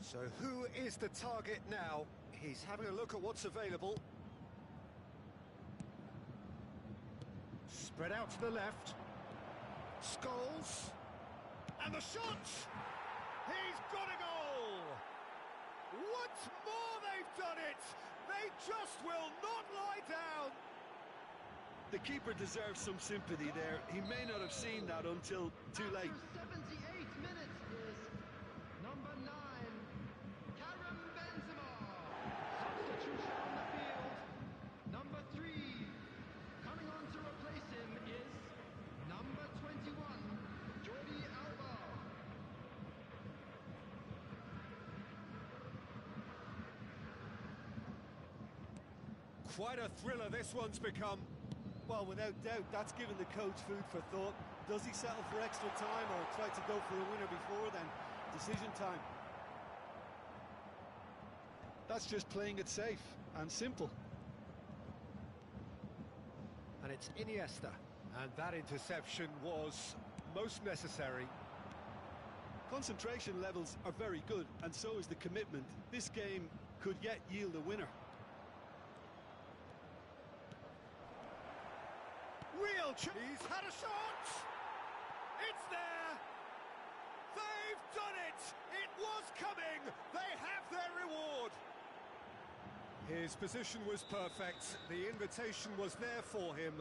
So who is the target now? He's having a look at what's available. Spread out to the left. Scholes. And the shot! He's got a goal! Once more they've done it! They just will not lie down! The keeper deserves some sympathy there. He may not have seen that until too late. After 78 minutes is number 9, Karim Benzema. Substitution on the field. Number 3, coming on to replace him is number 21, Jordi Alba. Quite a thriller this one's become. Well, without doubt, that's given the coach food for thought. Does he settle for extra time or try to go for a winner before then? Decision time. That's just playing it safe and simple. And it's Iniesta. And that interception was most necessary. Concentration levels are very good, and so is the commitment. This game could yet yield a winner. Real he's had a shot! It's there! They've done it! It was coming! They have their reward! His position was perfect, the invitation was there for him,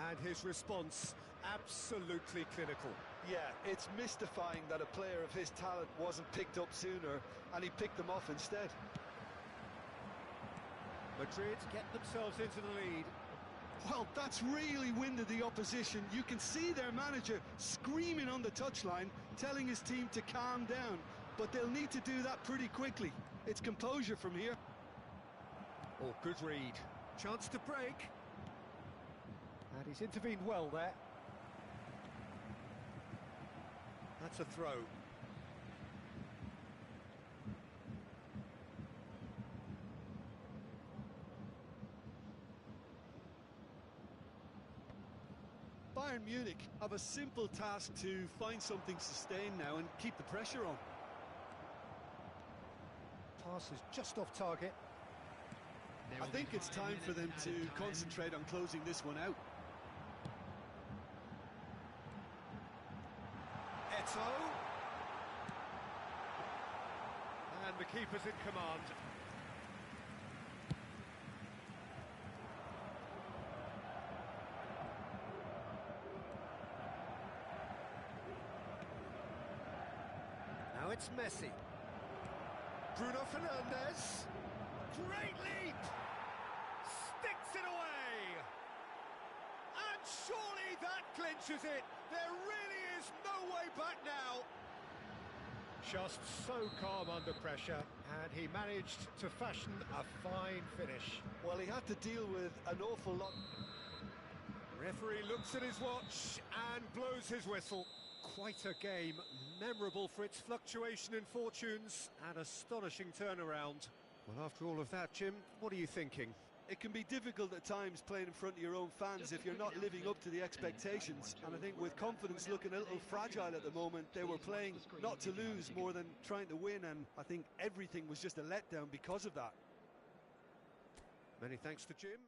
and his response absolutely clinical. Yeah, it's mystifying that a player of his talent wasn't picked up sooner, and he picked them off instead. Madrid get themselves into the lead. Well, that's really winded the opposition. You can see their manager screaming on the touchline, telling his team to calm down. But they'll need to do that pretty quickly. It's composure from here. Oh, good read. Chance to break. And he's intervened well there. That's a throw. Bayern Munich have a simple task to find something sustained now and keep the pressure on. Pass is just off target. I think it's time for them to concentrate on closing this one out. Eto. And the keeper's in command. Now it's Messi. Bruno Fernandes. Great leap! Sticks it away! And surely that clinches it! There really is no way back now! Just so calm under pressure, and he managed to fashion a fine finish. Well, he had to deal with an awful lot. Referee looks at his watch and blows his whistle. Quite a game, memorable for its fluctuation in fortunes and astonishing turnaround. Well, after all of that, Jim, what are you thinking? It can be difficult at times playing in front of your own fans if you're not living up to the expectations. And I think with confidence looking a little fragile at the moment, they were playing not to lose more than trying to win, and I think everything was just a letdown because of that. Many thanks to Jim.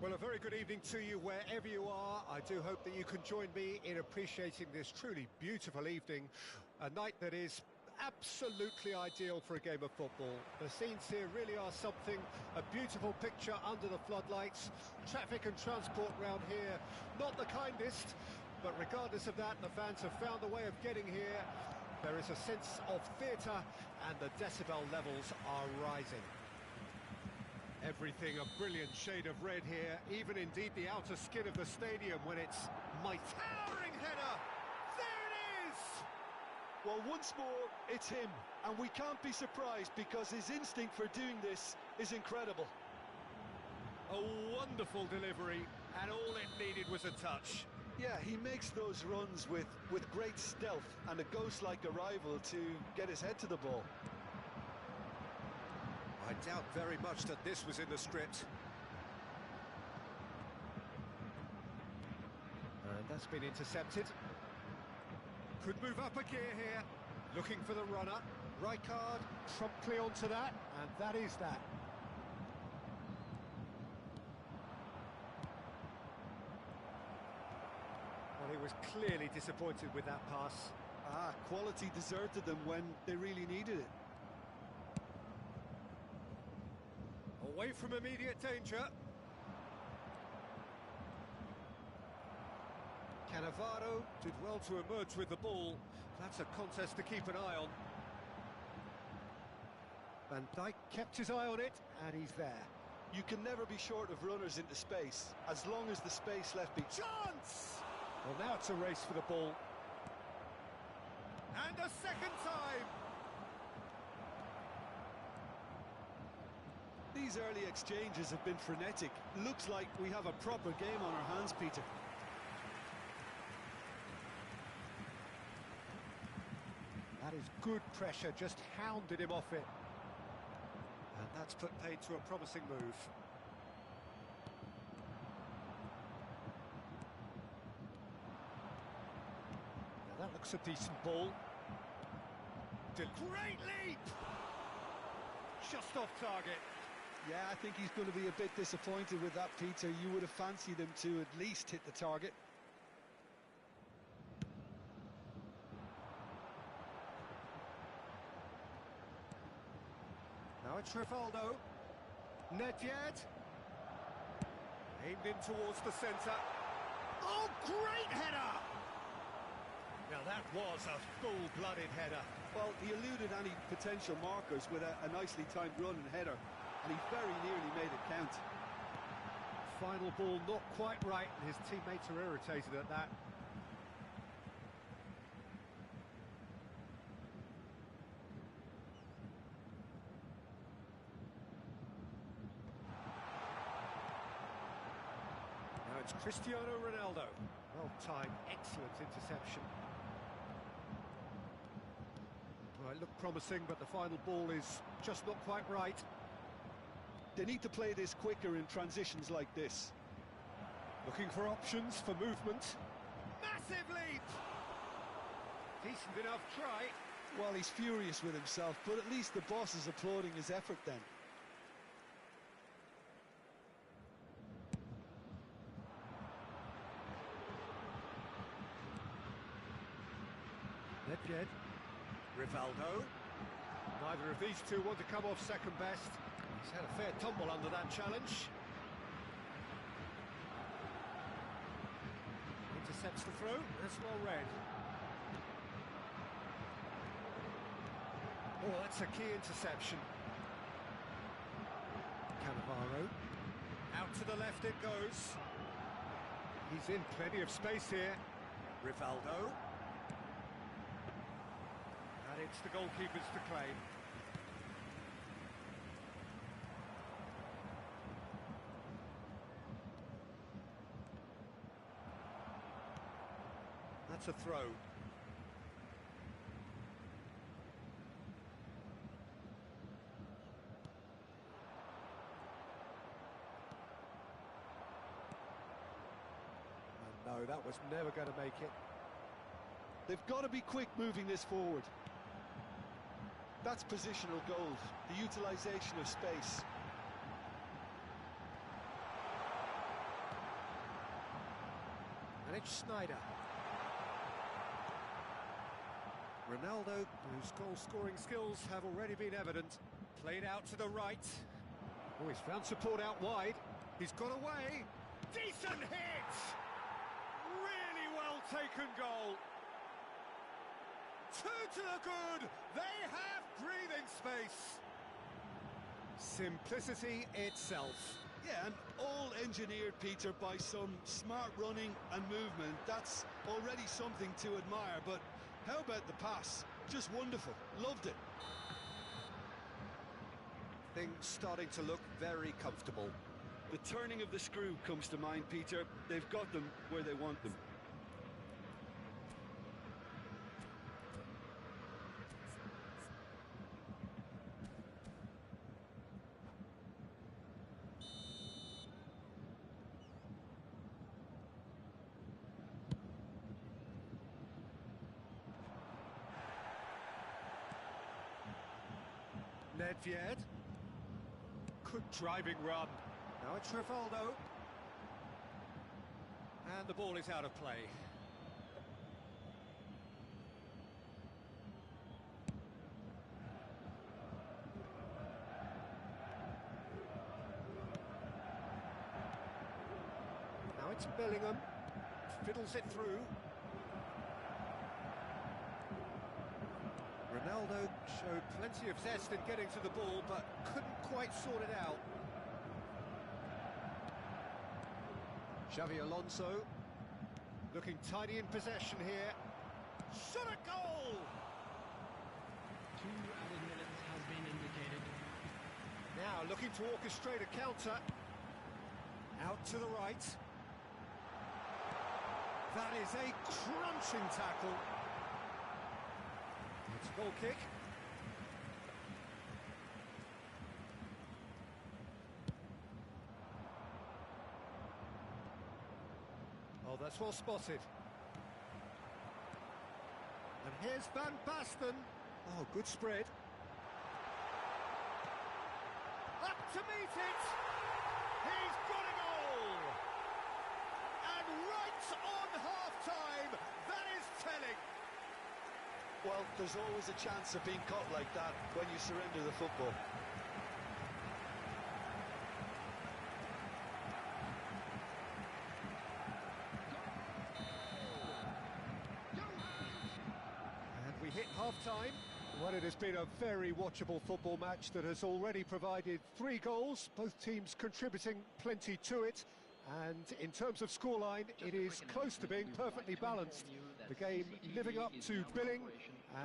Well, a very good evening to you wherever you are. I do hope that you can join me in appreciating this truly beautiful evening, a night that is absolutely ideal for a game of football. The scenes here really are something, a beautiful picture under the floodlights. Traffic and transport round here, not the kindest, but regardless of that, the fans have found a way of getting here. There is a sense of theatre and the decibel levels are rising. Everything a brilliant shade of red here, even indeed the outer skin of the stadium when it's my towering header. There it is! Well, once more, it's him, and we can't be surprised because his instinct for doing this is incredible. A wonderful delivery, and all it needed was a touch. Yeah, he makes those runs with great stealth and a ghost-like arrival to get his head to the ball. I doubt very much that this was in the script. And that's been intercepted. Could move up a gear here. Looking for the runner. Rijkaard promptly onto that, and that is that. Well, he was clearly disappointed with that pass. Quality deserted them when they really needed it. Away from immediate danger. Cannavaro did well to emerge with the ball. That's a contest to keep an eye on. Van Dijk kept his eye on it, and he's there. You can never be short of runners into space, as long as the space left be... Chance! Well, now it's a race for the ball. And a second time! These early exchanges have been frenetic. Looks like we have a proper game on our hands, Peter. That is good pressure, just hounded him off it. And that's put paid to a promising move. Now that looks a decent ball. Great leap! Just off target. Yeah, I think he's going to be a bit disappointed with that, Peter. You would have fancied him to at least hit the target. Now it's Rivaldo. Nedved. Aimed in towards the centre. Oh, great header! Now that was a full-blooded header. Well, he eluded any potential markers with a nicely timed run and header, and he very nearly made it count. Final ball not quite right, and his teammates are irritated at that. Now it's Cristiano Ronaldo. Well-timed, excellent interception. Well, it looked promising, but the final ball is just not quite right. They need to play this quicker in transitions like this. Looking for options for movement. Massive leap! Decent enough try. Well, he's furious with himself, but at least the boss is applauding his effort then. Nedved. Rivaldo. Neither of these two want to come off second best. He's had a fair tumble under that challenge. Intercepts the throw. That's well read. Oh, that's a key interception. Cannavaro. Out to the left it goes. He's in plenty of space here. Rivaldo. And it's the goalkeepers to claim. That's a throw. And no, that was never going to make it. They've got to be quick moving this forward. That's positional gold, the utilisation of space. And it's Snyder. Ronaldo, whose goal-scoring skills have already been evident, played out to the right. Oh, he's found support out wide. He's got away. Decent hit! Really well taken goal. Two to the good. They have breathing space. Simplicity itself. Yeah, and all engineered, Peter, by some smart running and movement. That's already something to admire, but how about the pass? Just wonderful. Loved it. Things starting to look very comfortable. The turning of the screw comes to mind, Peter. They've got them where they want them. Nedved. Good driving run. Now it's Rivaldo. And the ball is out of play. Now it's Bellingham. Fiddles it through. Ronaldo showed plenty of zest in getting to the ball, but couldn't quite sort it out. Xavi Alonso, looking tidy in possession here. Shot a goal! 2 added minutes has been indicated. Now looking to orchestrate a counter. Out to the right. That is a crunching tackle. It's a goal kick. Oh, that's well spotted. And here's Van Basten. Oh, good spread. Up to meet it. He's got a goal. And right on half-time, that is telling. Well, there's always a chance of being caught like that when you surrender the football. And we hit half-time. Well, it has been a very watchable football match that has already provided 3 goals, both teams contributing plenty to it. And in terms of scoreline, it is close to being perfectly balanced. The game living up to billing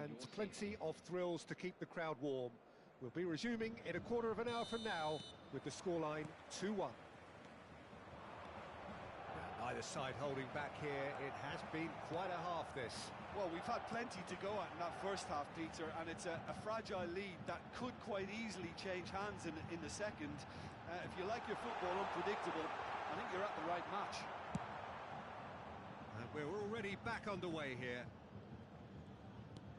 and plenty of thrills to keep the crowd warm. We'll be resuming in a quarter of an hour from now with the scoreline 2-1. Neither side holding back here. It has been quite a half, this. Well, we've had plenty to go at in that first half, Peter, and it's a fragile lead that could quite easily change hands in the second. If you like your football unpredictable, I think you're at the right match. And we're already back underway here.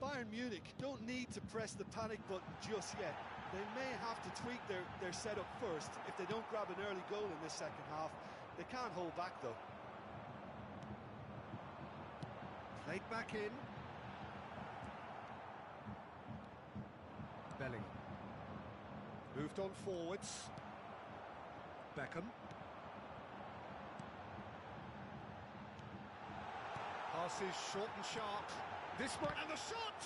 Bayern Munich don't need to press the panic button just yet. They may have to tweak their setup first if they don't grab an early goal in this second half. They can't hold back, though. Played back in. Bellingham. Moved on forwards. Beckham. Passes short and sharp. This one, and the shot!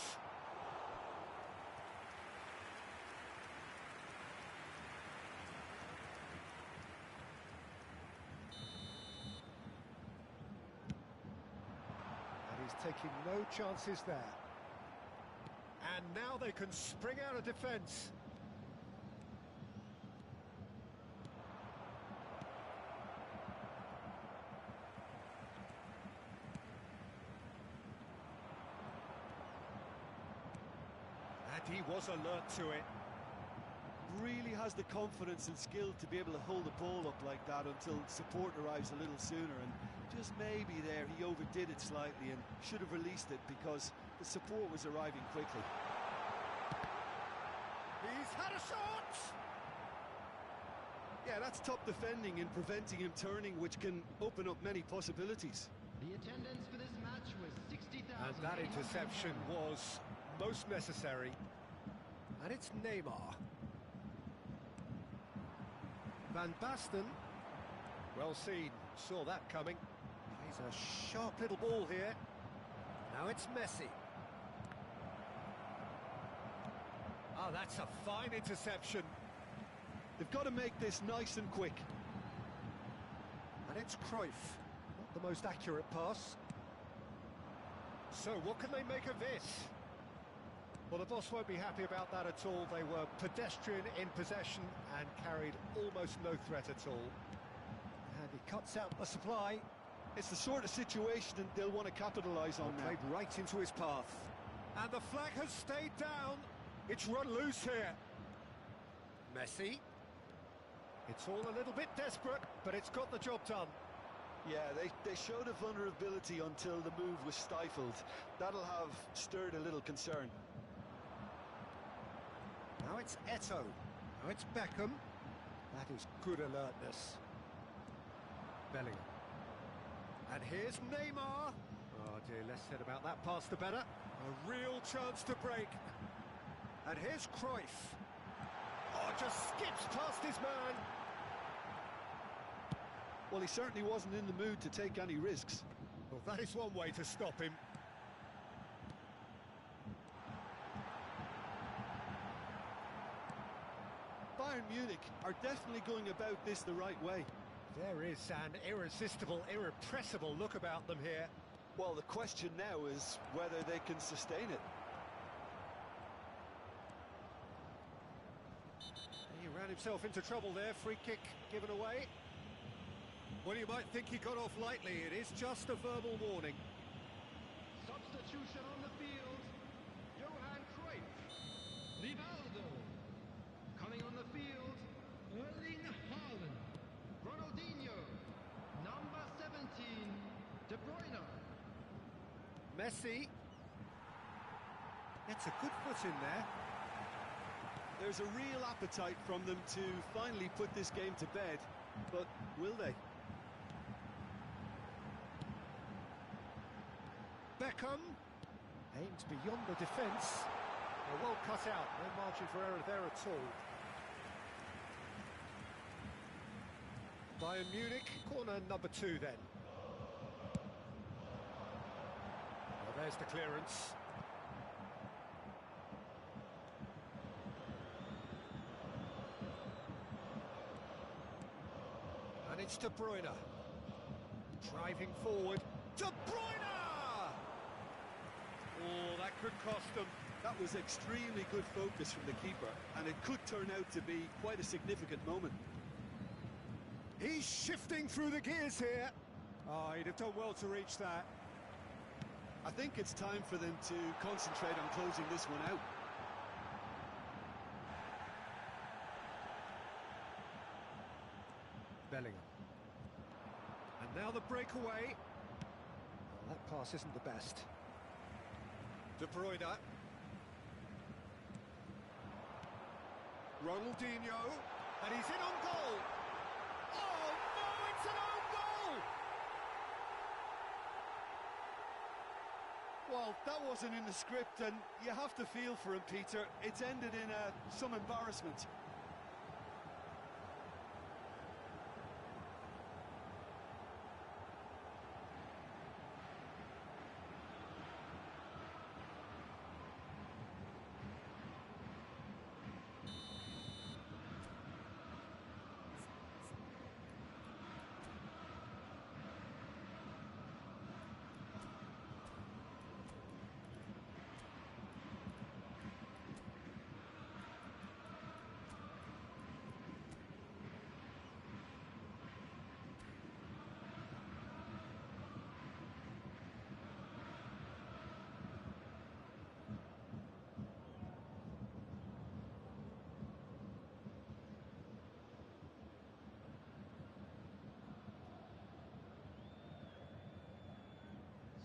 And he's taking no chances there. And now they can spring out of defence. And he was alert to it. Really has the confidence and skill to be able to hold the ball up like that until support arrives a little sooner, and just maybe there he overdid it slightly and should have released it because the support was arriving quickly. He's had a shot! Yeah, that's top defending and preventing him turning, which can open up many possibilities. The attendance for this match was 60,000. And that interception was most necessary. And it's Neymar. Van Basten. Well seen, saw that coming. Plays a sharp little ball here. Now it's Messi. Oh, that's a fine interception. They've got to make this nice and quick. And it's Cruyff. Not the most accurate pass. So what can they make of this? Well, the boss won't be happy about that at all. They were pedestrian in possession and carried almost no threat at all. And he cuts out the supply. It's the sort of situation that they'll want to capitalise on now. Played right into his path. And the flag has stayed down. It's run loose here. Messi. It's all a little bit desperate, but it's got the job done. Yeah, they showed a vulnerability until the move was stifled. That'll have stirred a little concern. Now it's Eto'o. Now it's Beckham. That is good alertness. Bellingham. And here's Neymar. Oh dear, less said about that pass the better. A real chance to break. And here's Cruyff. Oh, just skips past his man. Well, he certainly wasn't in the mood to take any risks. Well, that is one way to stop him. Bayern Munich are definitely going about this the right way. There is an irresistible, irrepressible look about them here. Well, the question now is whether they can sustain it. He ran himself into trouble there, free kick given away. Well, you might think he got off lightly, it is just a verbal warning. Substitution on the field. Johan Cruyff. Rivaldo. Coming on the field. Erling Haaland. Ronaldinho. Number 17. De Bruyne. Messi. Gets a good foot in there. There's a real appetite from them to finally put this game to bed, but will they? Beckham aims beyond the defence. Well cut out, no margin for error there at all. Bayern Munich, corner number 2 then. Well, there's the clearance. And it's De Bruyne. Driving forward. De Bruyne! Oh, that could cost them. That was extremely good focus from the keeper, and it could turn out to be quite a significant moment. He's shifting through the gears here. Oh, he'd have done well to reach that. I think it's time for them to concentrate on closing this one out. Bellingham. And now the breakaway. Oh, that pass isn't the best. De Bruyne. Ronaldinho. And he's in on goal. Oh, no, it's an own goal! Well, that wasn't in the script, and you have to feel for him, Peter. It's ended in some embarrassment.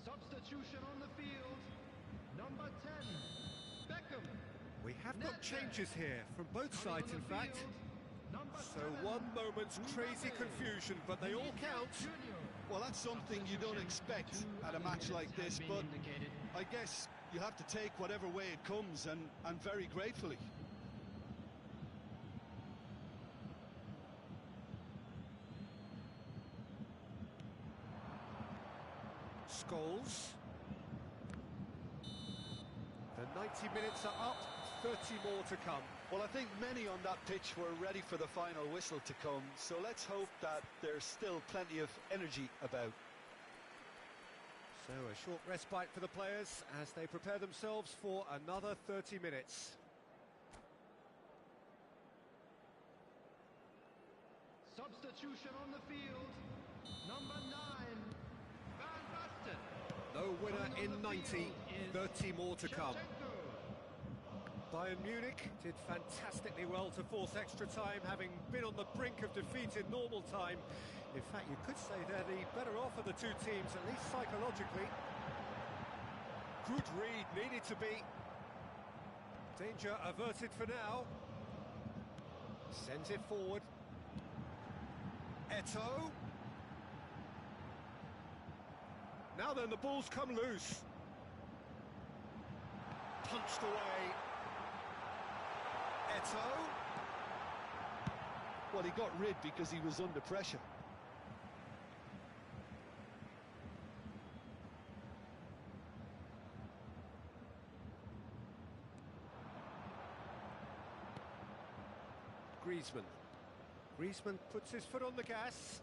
Substitution on the field. Number 10, Beckham. We have got changes here from both sides, in fact. So 1 moment's crazy confusion, but they all count. Junior. Well, that's something you don't expect at a match like this, but I guess you have to take whatever way it comes, and very gratefully. Scholes. The 90 minutes are up, 30 more to come. Well, I think many on that pitch were ready for the final whistle to come, so let's hope that there's still plenty of energy about. So a short respite for the players as they prepare themselves for another 30 minutes. Substitution on the field. Number 9, Van Basten. No winner in 90, 30 more to come. Bayern Munich did fantastically well to force extra time, having been on the brink of defeat in normal time. In fact, you could say they're the better off of the two teams, at least psychologically. Good read, needed to be. Danger averted for now. Sends it forward. Eto'o. Now then, the ball's come loose. Punched away. Eto'o. Well, he got rid because he was under pressure. Griezmann puts his foot on the gas.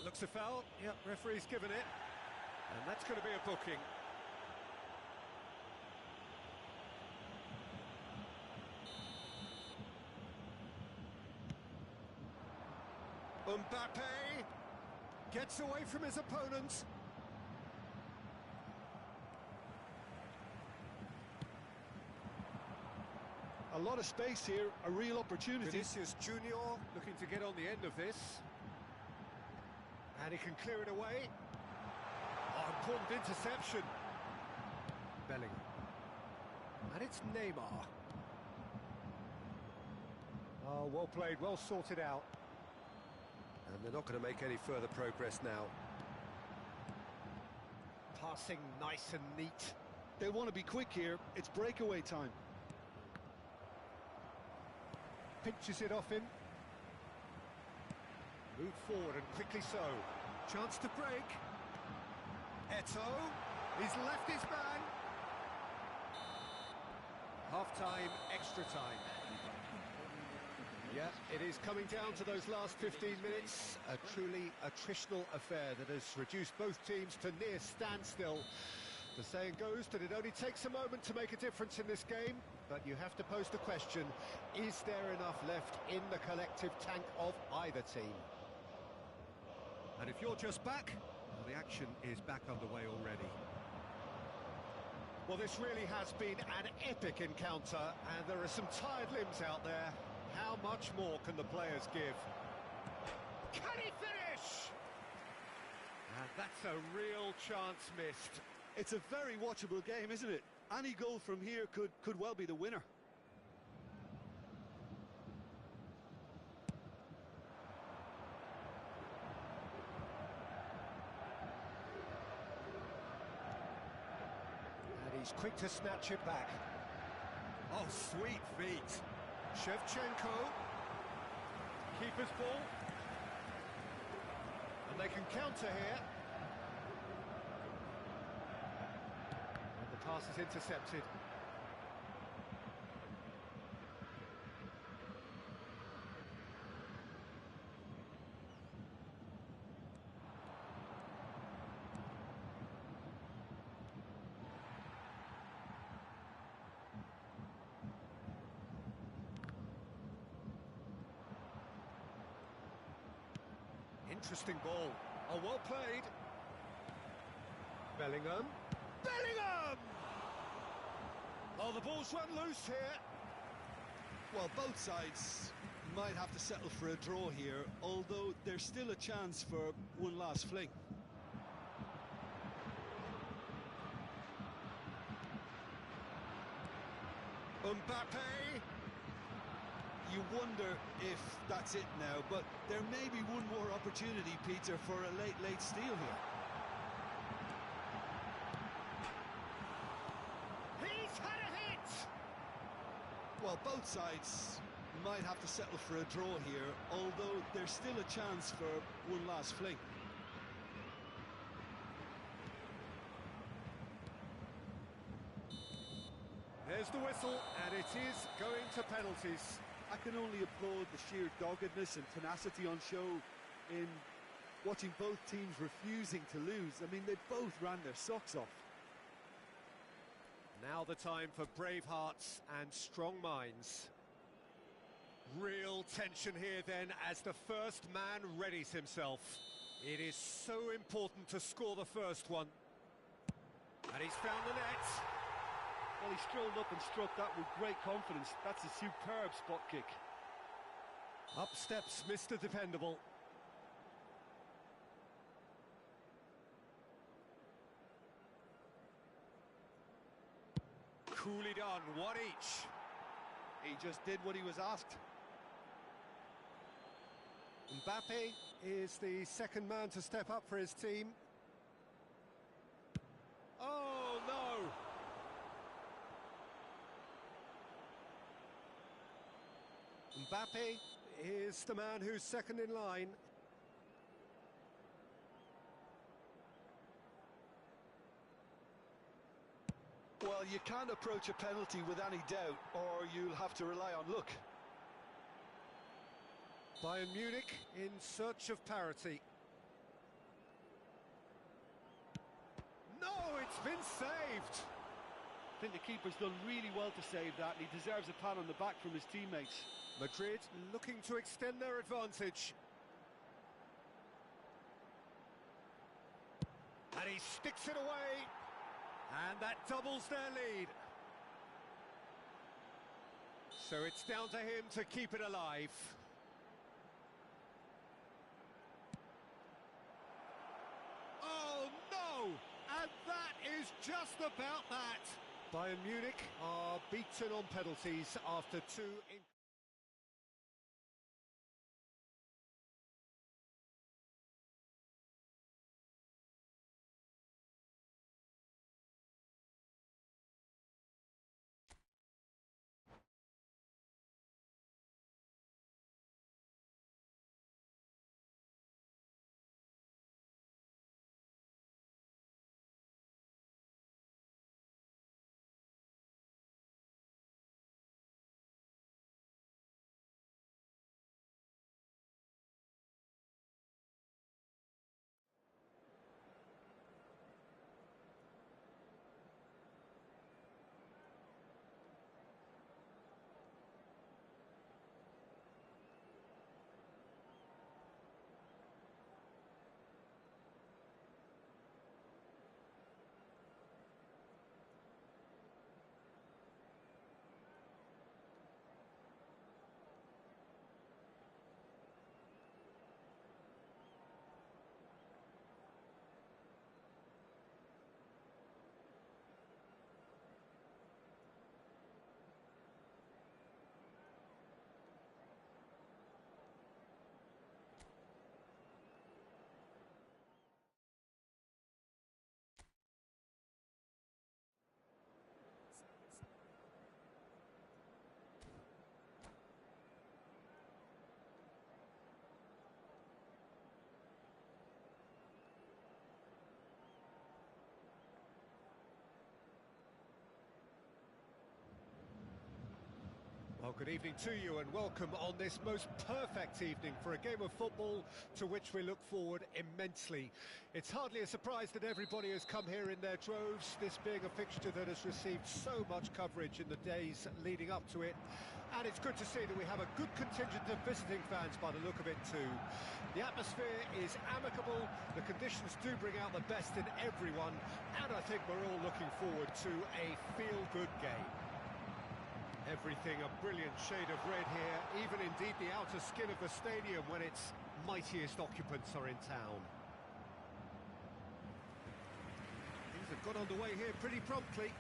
Looks a foul. Yep, referee's given it. And that's going to be a booking. Mbappe gets away from his opponent. A lot of space here, a real opportunity. Vinicius Junior looking to get on the end of this. And he can clear it away. Oh, important interception. Bellingham. And it's Neymar. Oh, well played, well sorted out. And they're not going to make any further progress now. Passing nice and neat. They want to be quick here. It's breakaway time. Pinches it off him. Moved forward and quickly so. Chance to break. Eto'o. He's left his man. Half-time, extra time. Yeah, it is coming down to those last 15 minutes. A truly attritional affair that has reduced both teams to near standstill. The saying goes that it only takes a moment to make a difference in this game, but you have to pose the question, is there enough left in the collective tank of either team? And if you're just back, well, the action is back underway already. Well, this really has been an epic encounter, and there are some tired limbs out there. How much more can the players give? Can he finish? And that's a real chance missed. It's a very watchable game, isn't it? Any goal from here could well be the winner. And he's quick to snatch it back. Oh, sweet feet. Shevchenko. Keeper's ball. And they can counter here. And the pass is intercepted. Interesting ball. Oh, well played. Bellingham. Bellingham! Oh, the ball's run loose here. Well, both sides might have to settle for a draw here, although there's still a chance for one last fling. Mbappe. you wonder if that's it now, but there may be one more opportunity, Peter, for a late steal here. He's had a hit! Well, both sides might have to settle for a draw here, although there's still a chance for one last fling. There's the whistle, and it is going to penalties. I can only applaud the sheer doggedness and tenacity on show in watching both teams refusing to lose. I mean, they both ran their socks off. Now the time for brave hearts and strong minds. Real tension here then as the first man readies himself. It is so important to score the first one. And he's found the net. Well, he strolled up and struck that with great confidence. That's a superb spot kick. Up steps Mr. Dependable. Coolly done, one each. He just did what he was asked. Mbappe is the second man to step up for his team. Oh, no! Mbappe is the man who's second in line. Well, you can't approach a penalty with any doubt, or you'll have to rely on luck. Bayern Munich in search of parity. No, it's been saved! I think the keeper's done really well to save that, and he deserves a pat on the back from his teammates. Madrid looking to extend their advantage. And he sticks it away. And that doubles their lead. So it's down to him to keep it alive. Oh no! And that is just about that. Bayern Munich are beaten on penalties after two. Well, good evening to you and welcome on this most perfect evening for a game of football to which we look forward immensely. It's hardly a surprise that everybody has come here in their droves, this being a fixture that has received so much coverage in the days leading up to it. And it's good to see that we have a good contingent of visiting fans by the look of it too. The atmosphere is amicable, the conditions do bring out the best in everyone, and I think we're all looking forward to a feel-good game. Everything a brilliant shade of red here, even indeed the outer skin of the stadium when its mightiest occupants are in town. Things have got underway here pretty promptly.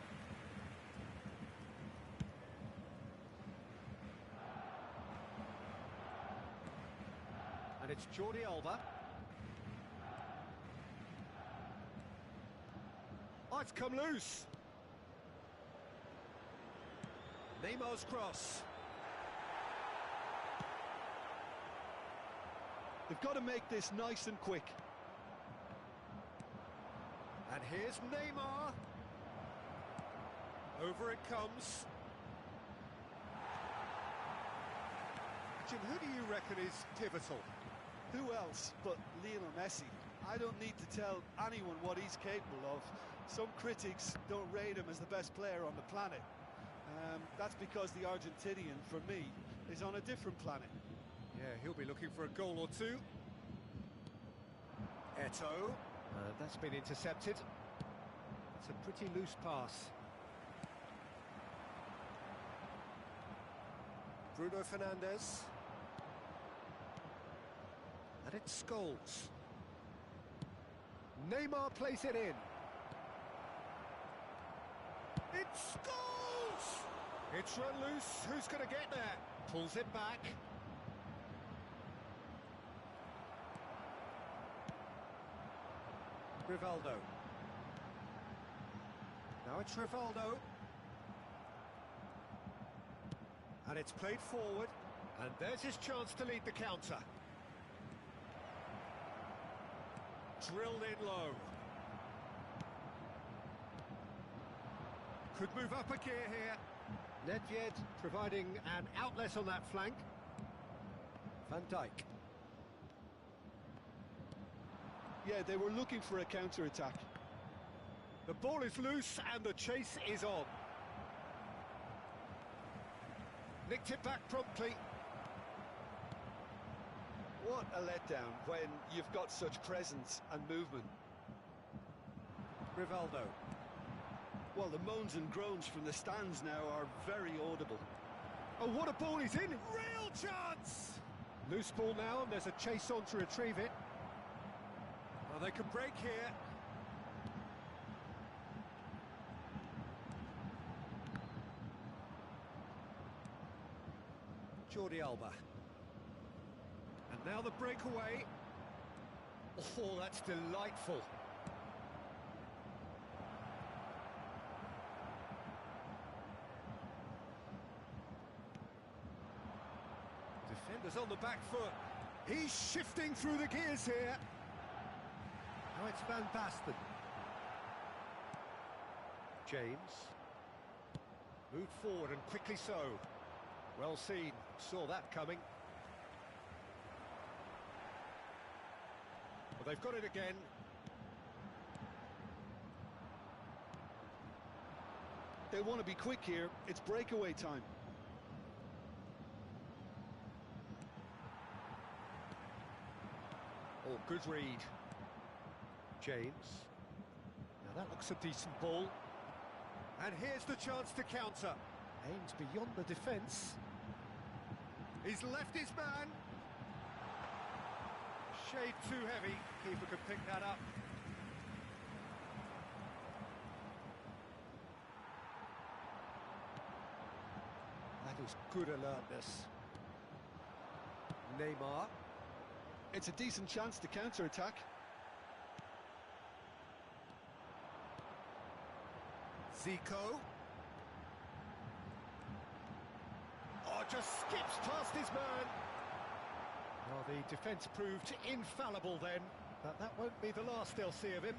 it's Jordi Alba. Oh, it's come loose. Neymar's cross. They've got to make this nice and quick. And here's Neymar. Over it comes. Jim, who do you reckon is pivotal? Who else but Lionel Messi? I don't need to tell anyone what he's capable of. Some critics don't rate him as the best player on the planet. That's because the Argentinian, for me, is on a different planet. Yeah, he'll be looking for a goal or two. Eto'o. That's been intercepted. It's a pretty loose pass. Bruno Fernandes. And it's Scholes. Neymar plays it in. It's Scholes! It's run loose. Who's going to get there? Pulls it back. Rivaldo. Now it's Rivaldo. And it's played forward. And there's his chance to lead the counter. Drilled in low. Could move up a gear here. Nedved providing an outlet on that flank. Van Dijk. Yeah, they were looking for a counter-attack. The ball is loose and the chase is on. Nicked it back promptly. What a letdown when you've got such presence and movement. Rivaldo. Well, the moans and groans from the stands now are very audible. Oh, what a ball he's in! Real chance! Loose ball now, and there's a chase on to retrieve it. Well, they can break here. Jordi Alba. And now the breakaway. Oh, that's delightful. Defenders on the back foot. He's shifting through the gears here. Now it's Van Basten. James. Moved forward and quickly so. Well seen. Saw that coming. Well, they've got it again. They want to be quick here. It's breakaway time. Oh, good read. James. Now that looks a decent ball. And here's the chance to counter. Aims beyond the defence. He's left his man. Shade too heavy. Keeper could pick that up. That is good alertness. Neymar. It's a decent chance to counter-attack. Zico. Oh, just skips past his man. Well, the defence proved infallible then, but that won't be the last they'll see of him.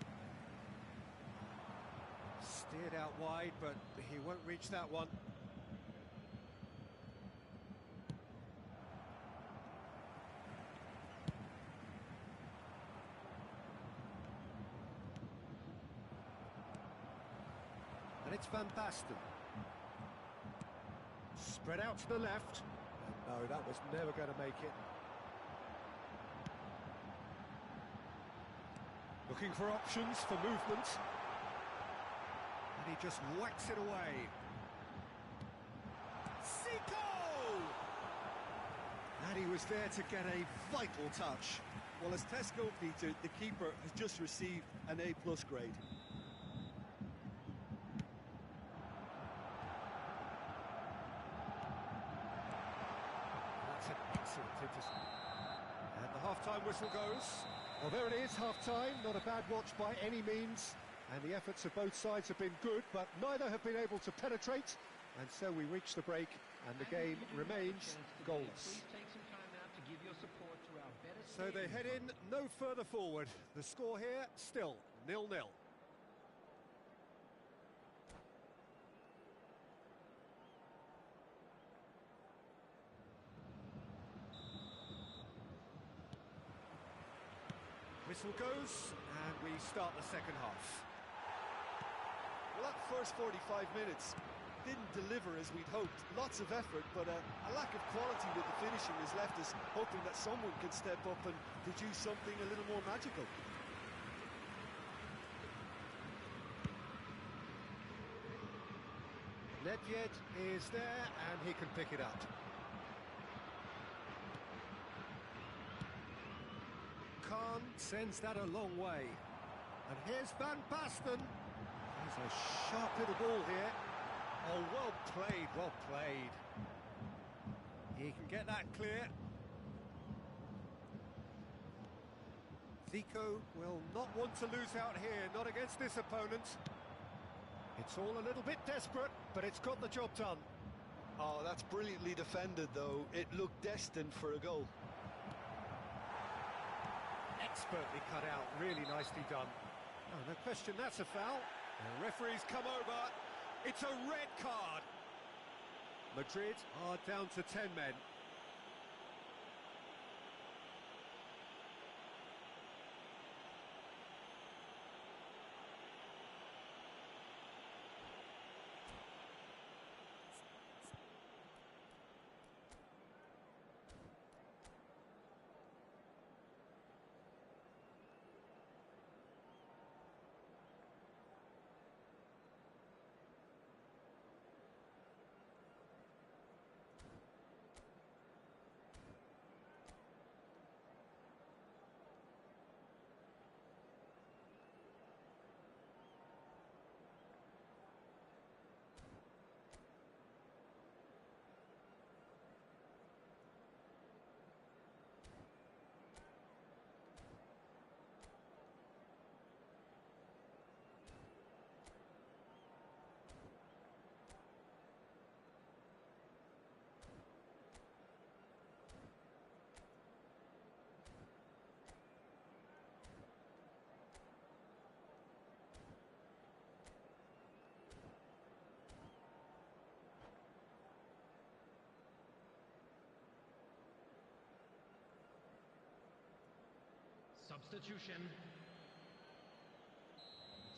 Steered out wide, but he won't reach that one. And it's Van Basten. Spread out to the left. And no, that was never going to make it. Looking for options for movement. And he just whacks it away. Zico! And he was there to get a vital touch. Well, as Tesco, Peter, the keeper has just received an A+ grade. That's an excellent intercept. And the half-time half-time whistle goes. Well, there it is, half-time. Not a bad watch by any means. And the efforts of both sides have been good, but neither have been able to penetrate. And so we reach the break, and the game remains goalless. So they head in no further forward. The score here, still 0-0. Whistle goes, and we start the second half. Well, that first 45 minutes didn't deliver as we'd hoped. Lots of effort, but a lack of quality with the finishing has left us hoping that someone can step up and produce something a little more magical. Nedved is there, and he can pick it up. Khan sends that a long way. And here's Van Basten. There's a sharp little ball here. Oh, well played, well played. He can get that clear. Zico will not want to lose out here, not against this opponent. It's all a little bit desperate, but it's got the job done. Oh, that's brilliantly defended, though. It looked destined for a goal. Expertly cut out, really nicely done. Oh, no question, that's a foul. The referee's come over. It's a red card. Madrid are down to 10 men. Substitution.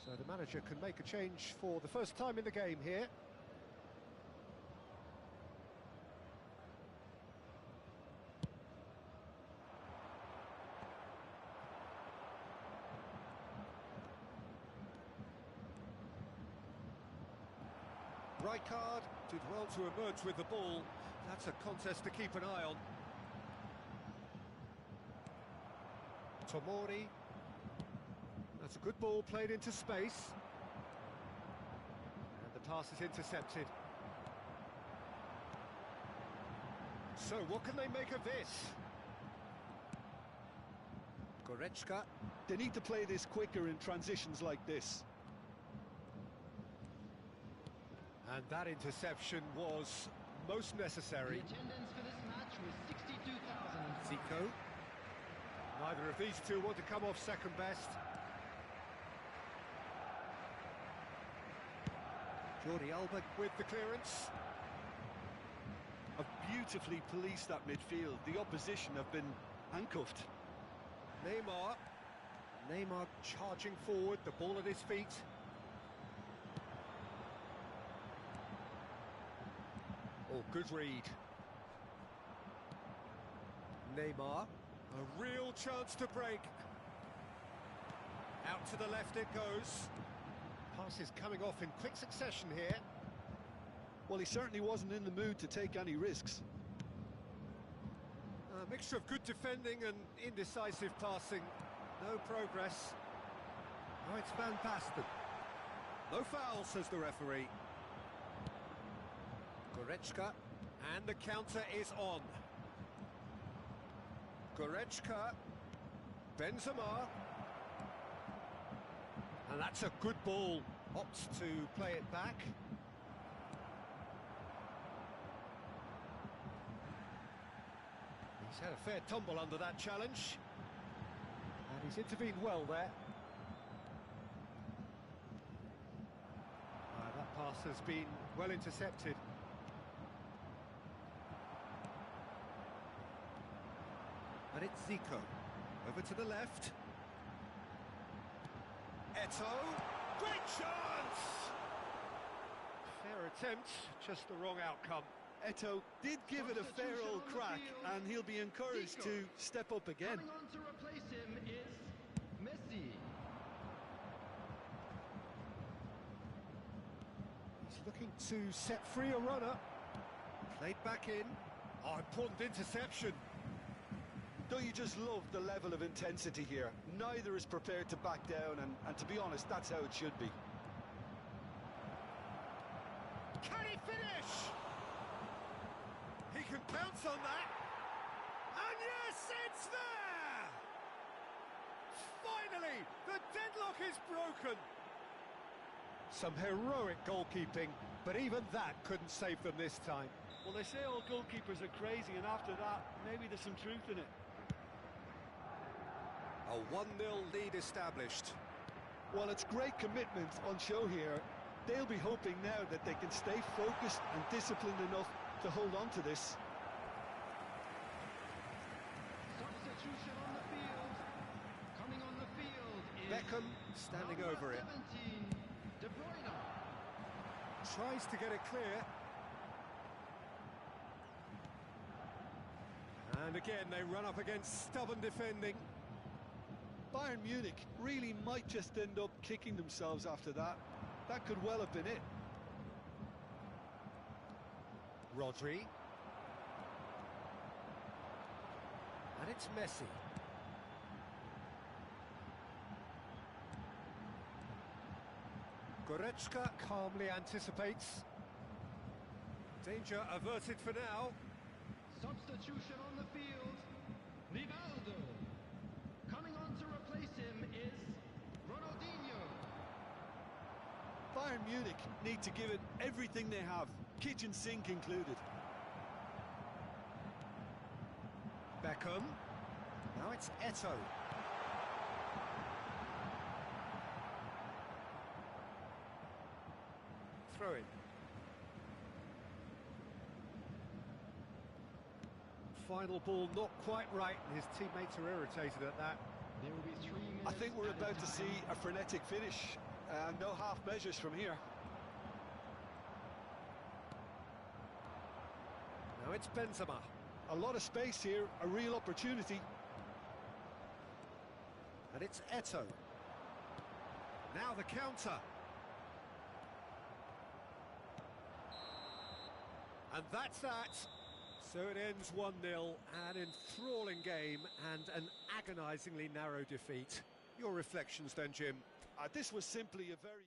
So the manager can make a change for the first time in the game here. Rijkaard did well to emerge with the ball. That's a contest to keep an eye on. Tomori. That's a good ball played into space. And the pass is intercepted. So what can they make of this? Goretzka. They need to play this quicker in transitions like this. And that interception was most necessary. The attendance for this match was 62,000. Zico. Neither of these two want to come off second best. Jordi Alba with the clearance. Have beautifully policed that midfield. The opposition have been handcuffed. Neymar charging forward, the ball at his feet. Oh, good read. Neymar. A real chance to break. Out to the left it goes. Passes coming off in quick succession here. Well, he certainly wasn't in the mood to take any risks. A mixture of good defending and indecisive passing. No progress. Oh, it's Van Basten. No foul, says the referee. Goretzka. And the counter is on. Goretzka Benzema. And that's a good ball. Opts to play it back. He's had a fair tumble under that challenge. And he's intervened well there. That pass has been well intercepted. And it's Zico. Over to the left. Eto. Great chance! Fair attempt, just the wrong outcome. Eto did give it a fair old crack, and he'll be encouraged to step up again. Coming on to replace him is Messi. He's looking to set free a runner. Played back in. Oh, important interception. Don't you just love the level of intensity here? Neither is prepared to back down, and to be honest, that's how it should be. Can he finish? He can bounce on that. And yes, it's there! Finally, the deadlock is broken. Some heroic goalkeeping, but even that couldn't save them this time. Well, they say all goalkeepers are crazy, and after that, maybe there's some truth in it. A 1-0 lead established. Well, it's great commitment on show here. They'll be hoping now that they can stay focused and disciplined enough to hold on to this. Substitution on the field. Coming on the field is Beckham standing over it. 17, De Bruyne. Tries to get it clear. And again, they run up against stubborn defending. Bayern Munich really might just end up kicking themselves after that. That could well have been it. Rodri. And it's Messi. Goretzka calmly anticipates. Danger averted for now. Substitution on the field. Rivaldo. Coming on to replace him is Ronaldinho. Bayern Munich need to give it everything they have, kitchen sink included. Beckham. Now it's Eto. Throw in. Final ball not quite right, and his teammates are irritated at that. There will be 3 minutes. I think we're added about to time. see a frenetic finish. No half measures from here. Now it's Benzema. A lot of space here, a real opportunity. And it's Eto. Now the counter. And that's that. So it ends 1-0, an enthralling game and an agonisingly narrow defeat. Your reflections then, Jim? This was simply a very...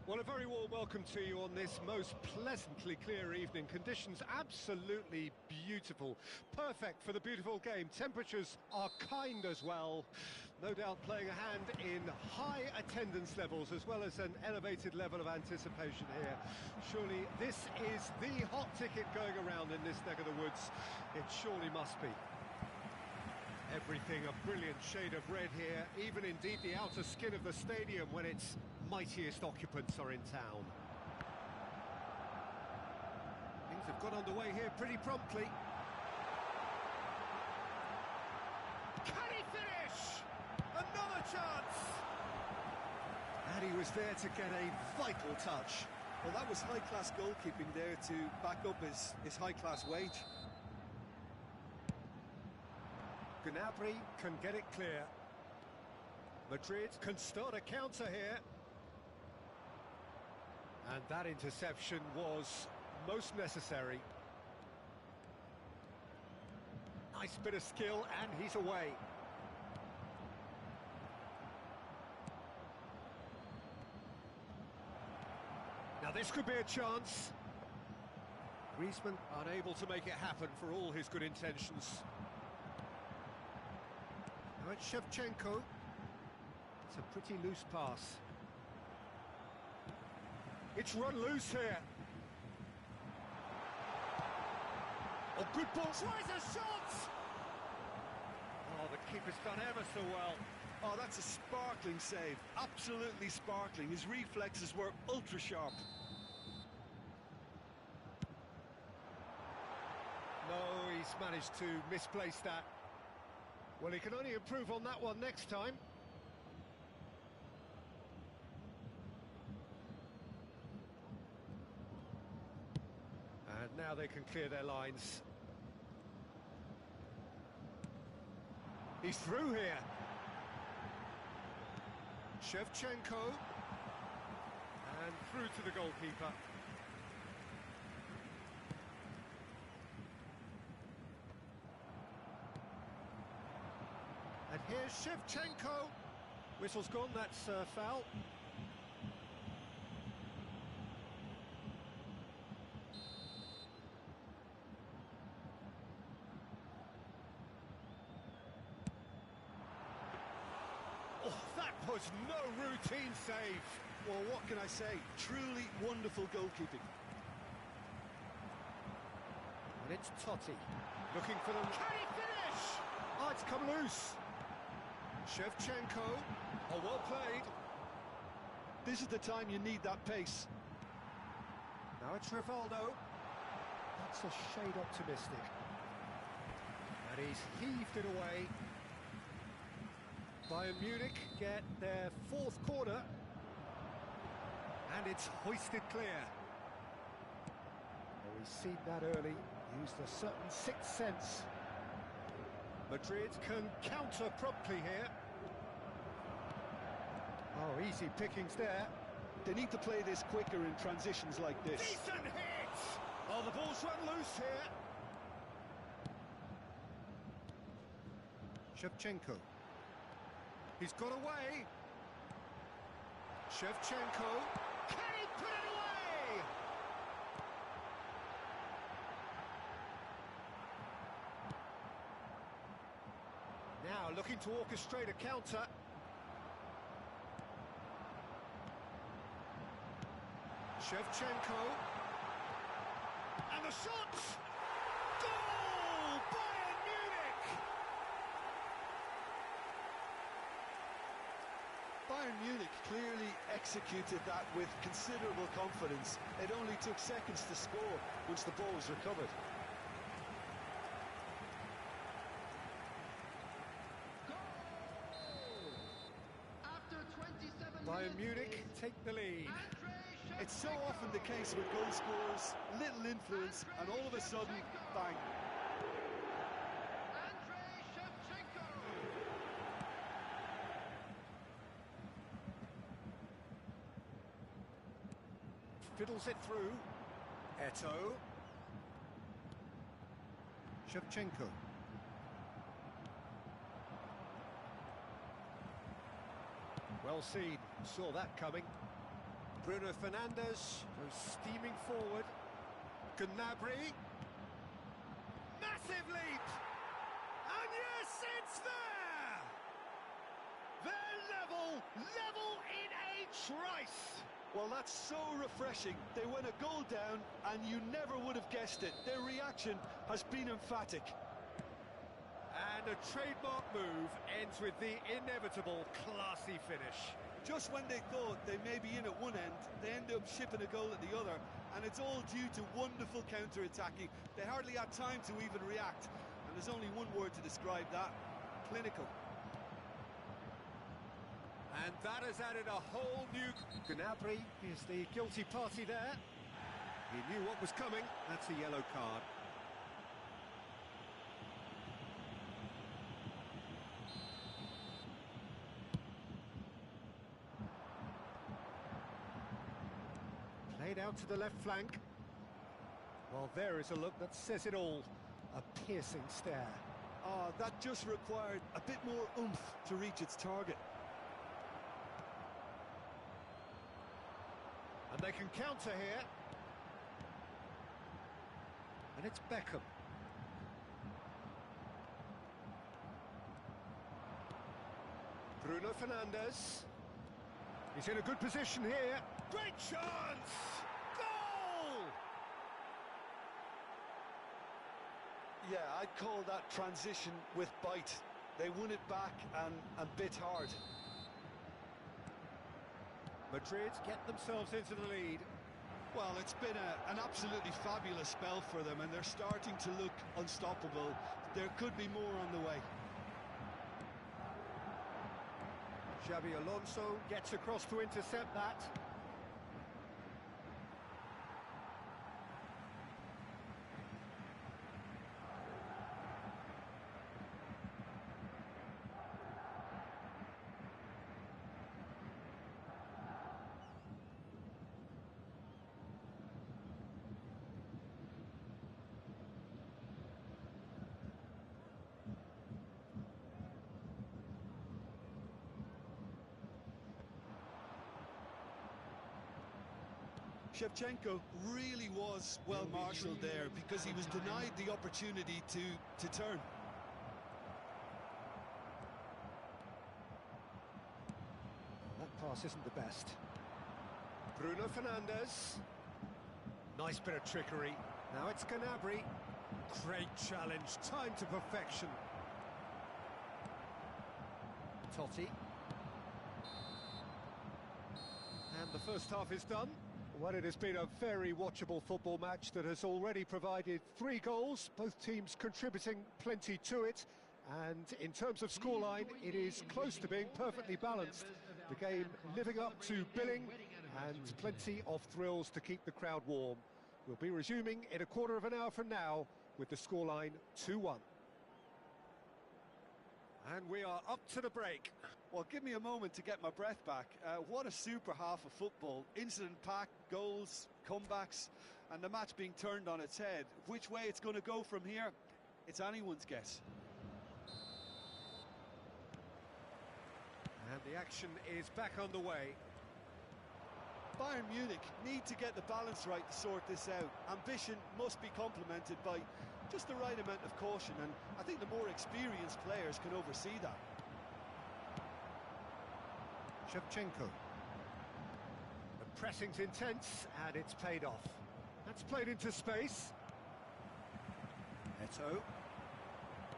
Well, a very warm welcome to you on this most pleasantly clear evening. Conditions absolutely beautiful. Perfect for the beautiful game. Temperatures are kind as well. No doubt playing a hand in high attendance levels as well as an elevated level of anticipation here. Surely this is the hot ticket going around in this neck of the woods. It surely must be. Everything a brilliant shade of red here, even indeed the outer skin of the stadium when its mightiest occupants are in town. Things have got underway here pretty promptly. Can he finish? Another chance! And he was there to get a vital touch. Well, that was high-class goalkeeping there to back up his high-class wage. Gnabry can get it clear. Madrid can start a counter here. And that interception was most necessary. Nice bit of skill, and he's away. Now this could be a chance. Griezmann unable to make it happen for all his good intentions. Now it's Shevchenko. It's a pretty loose pass. It's run loose here. Oh, good ball. Tries a shot! Oh, the keeper's done ever so well. Oh, that's a sparkling save. Absolutely sparkling. His reflexes were ultra sharp. No, he's managed to misplace that. Well, he can only improve on that one next time. And now they can clear their lines. He's through here. Shevchenko. And through to the goalkeeper. And here's Shevchenko. Whistle's gone, that's foul. Oh, that was no routine save. Well, what can I say? Truly wonderful goalkeeping. And it's Totti. Looking for them. Can he finish? Oh, it's come loose. Shevchenko. Oh, well played. This is the time you need that pace. Now it's Rivaldo. That's a shade optimistic. And he's heaved it away. Bayern Munich get their fourth corner. And it's hoisted clear. Well, we've seen that early. Used a certain sixth sense. Madrid can counter promptly here. Oh, easy pickings there. They need to play this quicker in transitions like this. Decent hit! Oh, the ball's run loose here. Shevchenko. He's got away. Shevchenko. Can he put it away? Now looking to orchestrate a counter. Shevchenko. And the shot! Goal! Bayern Munich! Bayern Munich clearly executed that with considerable confidence. It only took seconds to score once the ball was recovered. After 27 Bayern minutes Munich is take the lead. It's so often the case with goal scorers, little influence, and all of a sudden, bang. Shevchenko. Fiddles it through. Eto'o. Shevchenko. Well seen, saw that coming. Bruno Fernandes goes steaming forward. Gnabry. Massive leap! And yes, it's there! They're level in a trice! Well, that's so refreshing. They went a goal down, and you never would have guessed it. Their reaction has been emphatic. And a trademark move ends with the inevitable classy finish. Just when they thought they may be in at one end, they end up shipping a goal at the other, and it's all due to wonderful counter-attacking. They hardly had time to even react, and there's only one word to describe that: clinical. And that has added a whole new... Gnabry is the guilty party there. He knew what was coming. That's a yellow card. Played out to the left flank. Well, there is a look that says it all. A piercing stare. That just required a bit more oomph to reach its target. And they can counter here. And it's Beckham. Bruno Fernandes. He's in a good position here. Great chance! Goal! Yeah, I'd call that transition with bite. They won it back and bit hard. Madrid get themselves into the lead. Well, it's been an absolutely fabulous spell for them, and they're starting to look unstoppable. There could be more on the way. Xabi Alonso gets across to intercept that. Shevchenko really was well marshalled there, because he was denied the opportunity to turn. That pass isn't the best. Bruno Fernandes. Nice bit of trickery. Now it's Gnabry. Great challenge, time to perfection. Totti. And the first half is done. Well, it has been a very watchable football match that has already provided 3 goals, both teams contributing plenty to it. And in terms of scoreline, it is close to being perfectly balanced. The game living up to billing, and plenty of thrills to keep the crowd warm. We'll be resuming in a quarter of an hour from now with the scoreline 2-1. And we are up to the break. Well, give me a moment to get my breath back. What a super half of football. Incident-packed, goals, comebacks, and the match being turned on its head. Which way it's going to go from here, it's anyone's guess. And the action is back underway. Bayern Munich need to get the balance right to sort this out. Ambition must be complemented by just the right amount of caution, and I think the more experienced players can oversee that. Shevchenko. The pressing's intense, and it's paid off. That's played into space. Eto'o.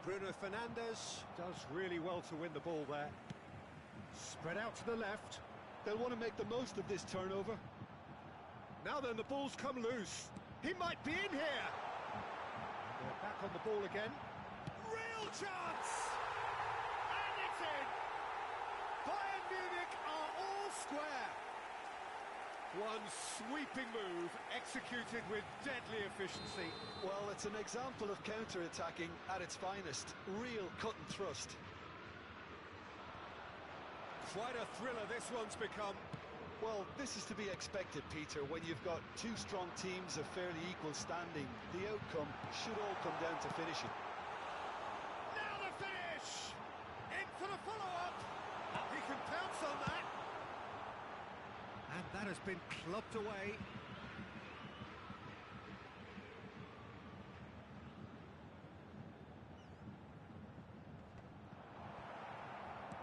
Bruno Fernandes does really well to win the ball there. Spread out to the left. They'll want to make the most of this turnover. Now then, the ball's come loose. He might be in here. And they're back on the ball again. Real chance! And it's in! Bayern Munich are all square. One sweeping move, executed with deadly efficiency. Well, it's an example of counter-attacking at its finest. Real cut and thrust. Quite a thriller this one's become. Well, this is to be expected, Peter, when you've got 2 strong teams of fairly equal standing. The outcome should all come down to finishing. Now the finish! In for the follow-up! He can pounce on that! And that has been clubbed away.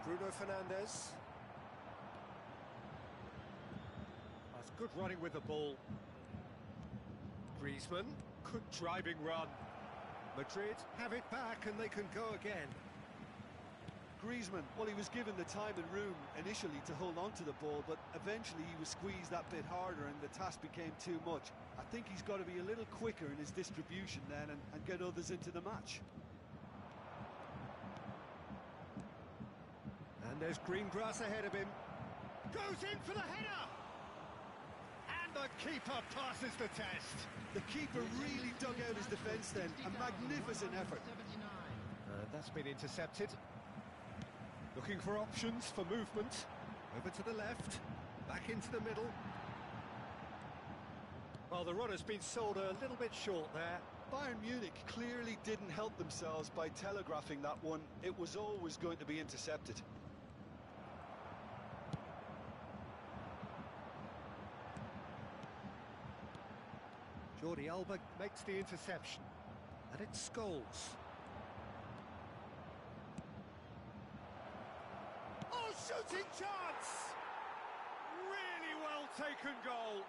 Bruno Fernandes. That's good running with the ball. Griezmann, good driving run. Madrid have it back and they can go again. Griezmann, well, he was given the time and room initially to hold on to the ball, but eventually he was squeezed that bit harder and the task became too much. I think he's got to be a little quicker in his distribution then and get others into the match. And there's green grass ahead of him. Goes in for the header! And the keeper passes the test. The keeper really dug out his defence then. A magnificent effort. That's been intercepted. Looking for options for movement. Over to the left, back into the middle. Well, the run has been sold a little bit short there. Bayern Munich clearly didn't help themselves by telegraphing that one. It was always going to be intercepted. Jordi Alba makes the interception. And it's Scholes. Oh, shooting chance! Really well taken goal.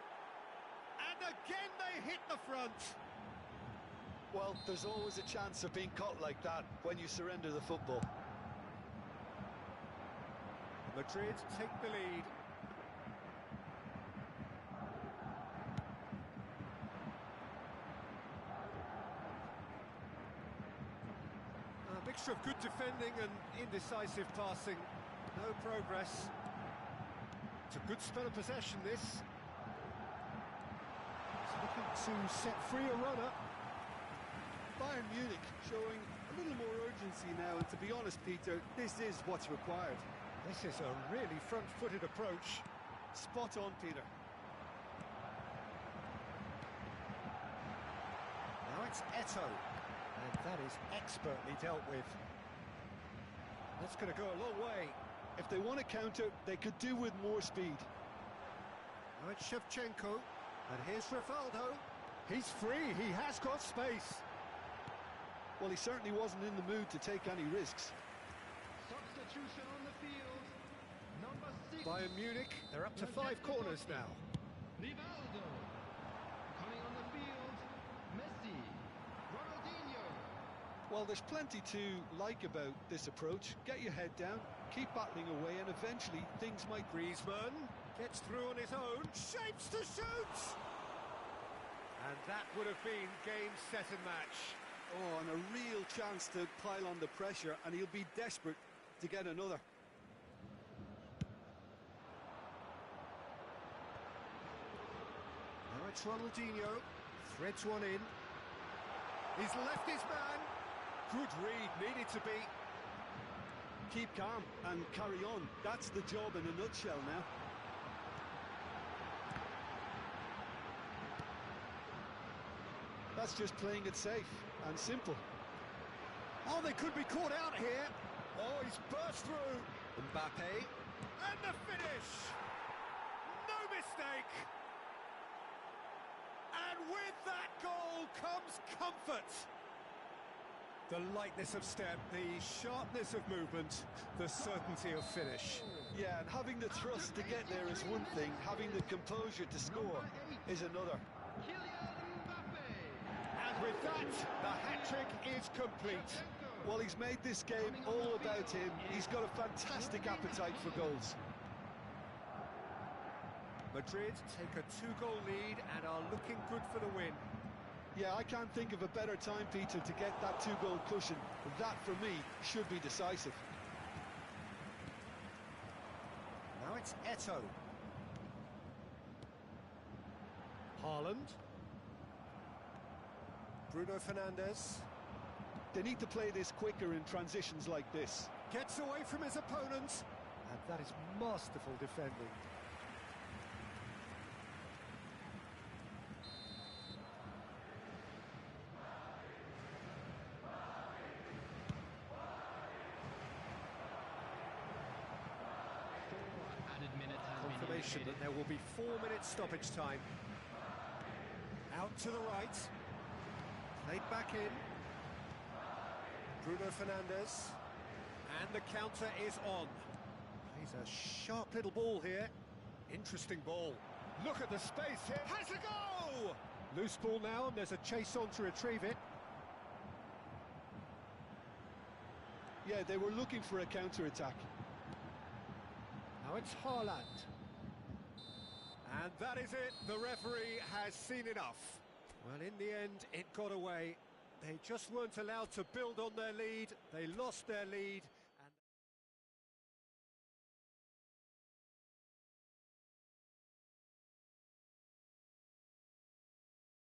And again they hit the front. Well, there's always a chance of being caught like that when you surrender the football. Madrid take the lead. A mixture of good defending and indecisive passing. No progress. It's a good spell of possession, this. He's looking to set free a runner. Bayern Munich showing a little more urgency now, and to be honest, Peter, this is what's required. This is a really front-footed approach. Spot on, Peter. Now it's Eto'o, and that is expertly dealt with. That's going to go a long way. If they want to counter, they could do with more speed. Now it's Shevchenko, and here's Rivaldo. He's free, he has got space. Well, he certainly wasn't in the mood to take any risks. Substitution on the field. Number 6. Bayern Munich, they're up to 5 corners now. Rivaldo. Coming on the field. Messi. Ronaldinho. Well, there's plenty to like about this approach. Get your head down, keep battling away, and eventually things might... Griezmann gets through on his own, shapes to shoot! And that would have been game, set and match. Oh, and a real chance to pile on the pressure, and he'll be desperate to get another. Now it's Ronaldinho, threads one in. He's left his man. Good read, needed to be. Keep calm and carry on. That's the job in a nutshell now. That's just playing it safe and simple. Oh, they could be caught out here. Oh, he's burst through. Mbappe. And the finish. No mistake. And with that goal comes comfort. The lightness of step, the sharpness of movement, the certainty of finish. Yeah, and having the thrust to get there is one thing. Having the composure to score is another. And with that, the hat-trick is complete. Well, he's made this game all about him. He's got a fantastic appetite for goals. Madrid take a 2-goal lead and are looking good for the win. Yeah, I can't think of a better time, Peter, to get that 2-goal cushion. That, for me, should be decisive. Now it's Eto'o. Haaland. Bruno Fernandes. They need to play this quicker in transitions like this. Gets away from his opponent. And that is masterful defending. indication that there will be 4 minutes stoppage time. Out to the right. Played back in. Bruno Fernandes. And the counter is on. He's a sharp little ball here. Interesting ball. Look at the space here. Has a go! Loose ball now, and there's a chase on to retrieve it. Yeah, they were looking for a counter-attack. Now it's Haaland. And that is it. The referee has seen enough. Well, in the end, it got away. They just weren't allowed to build on their lead. They lost their lead.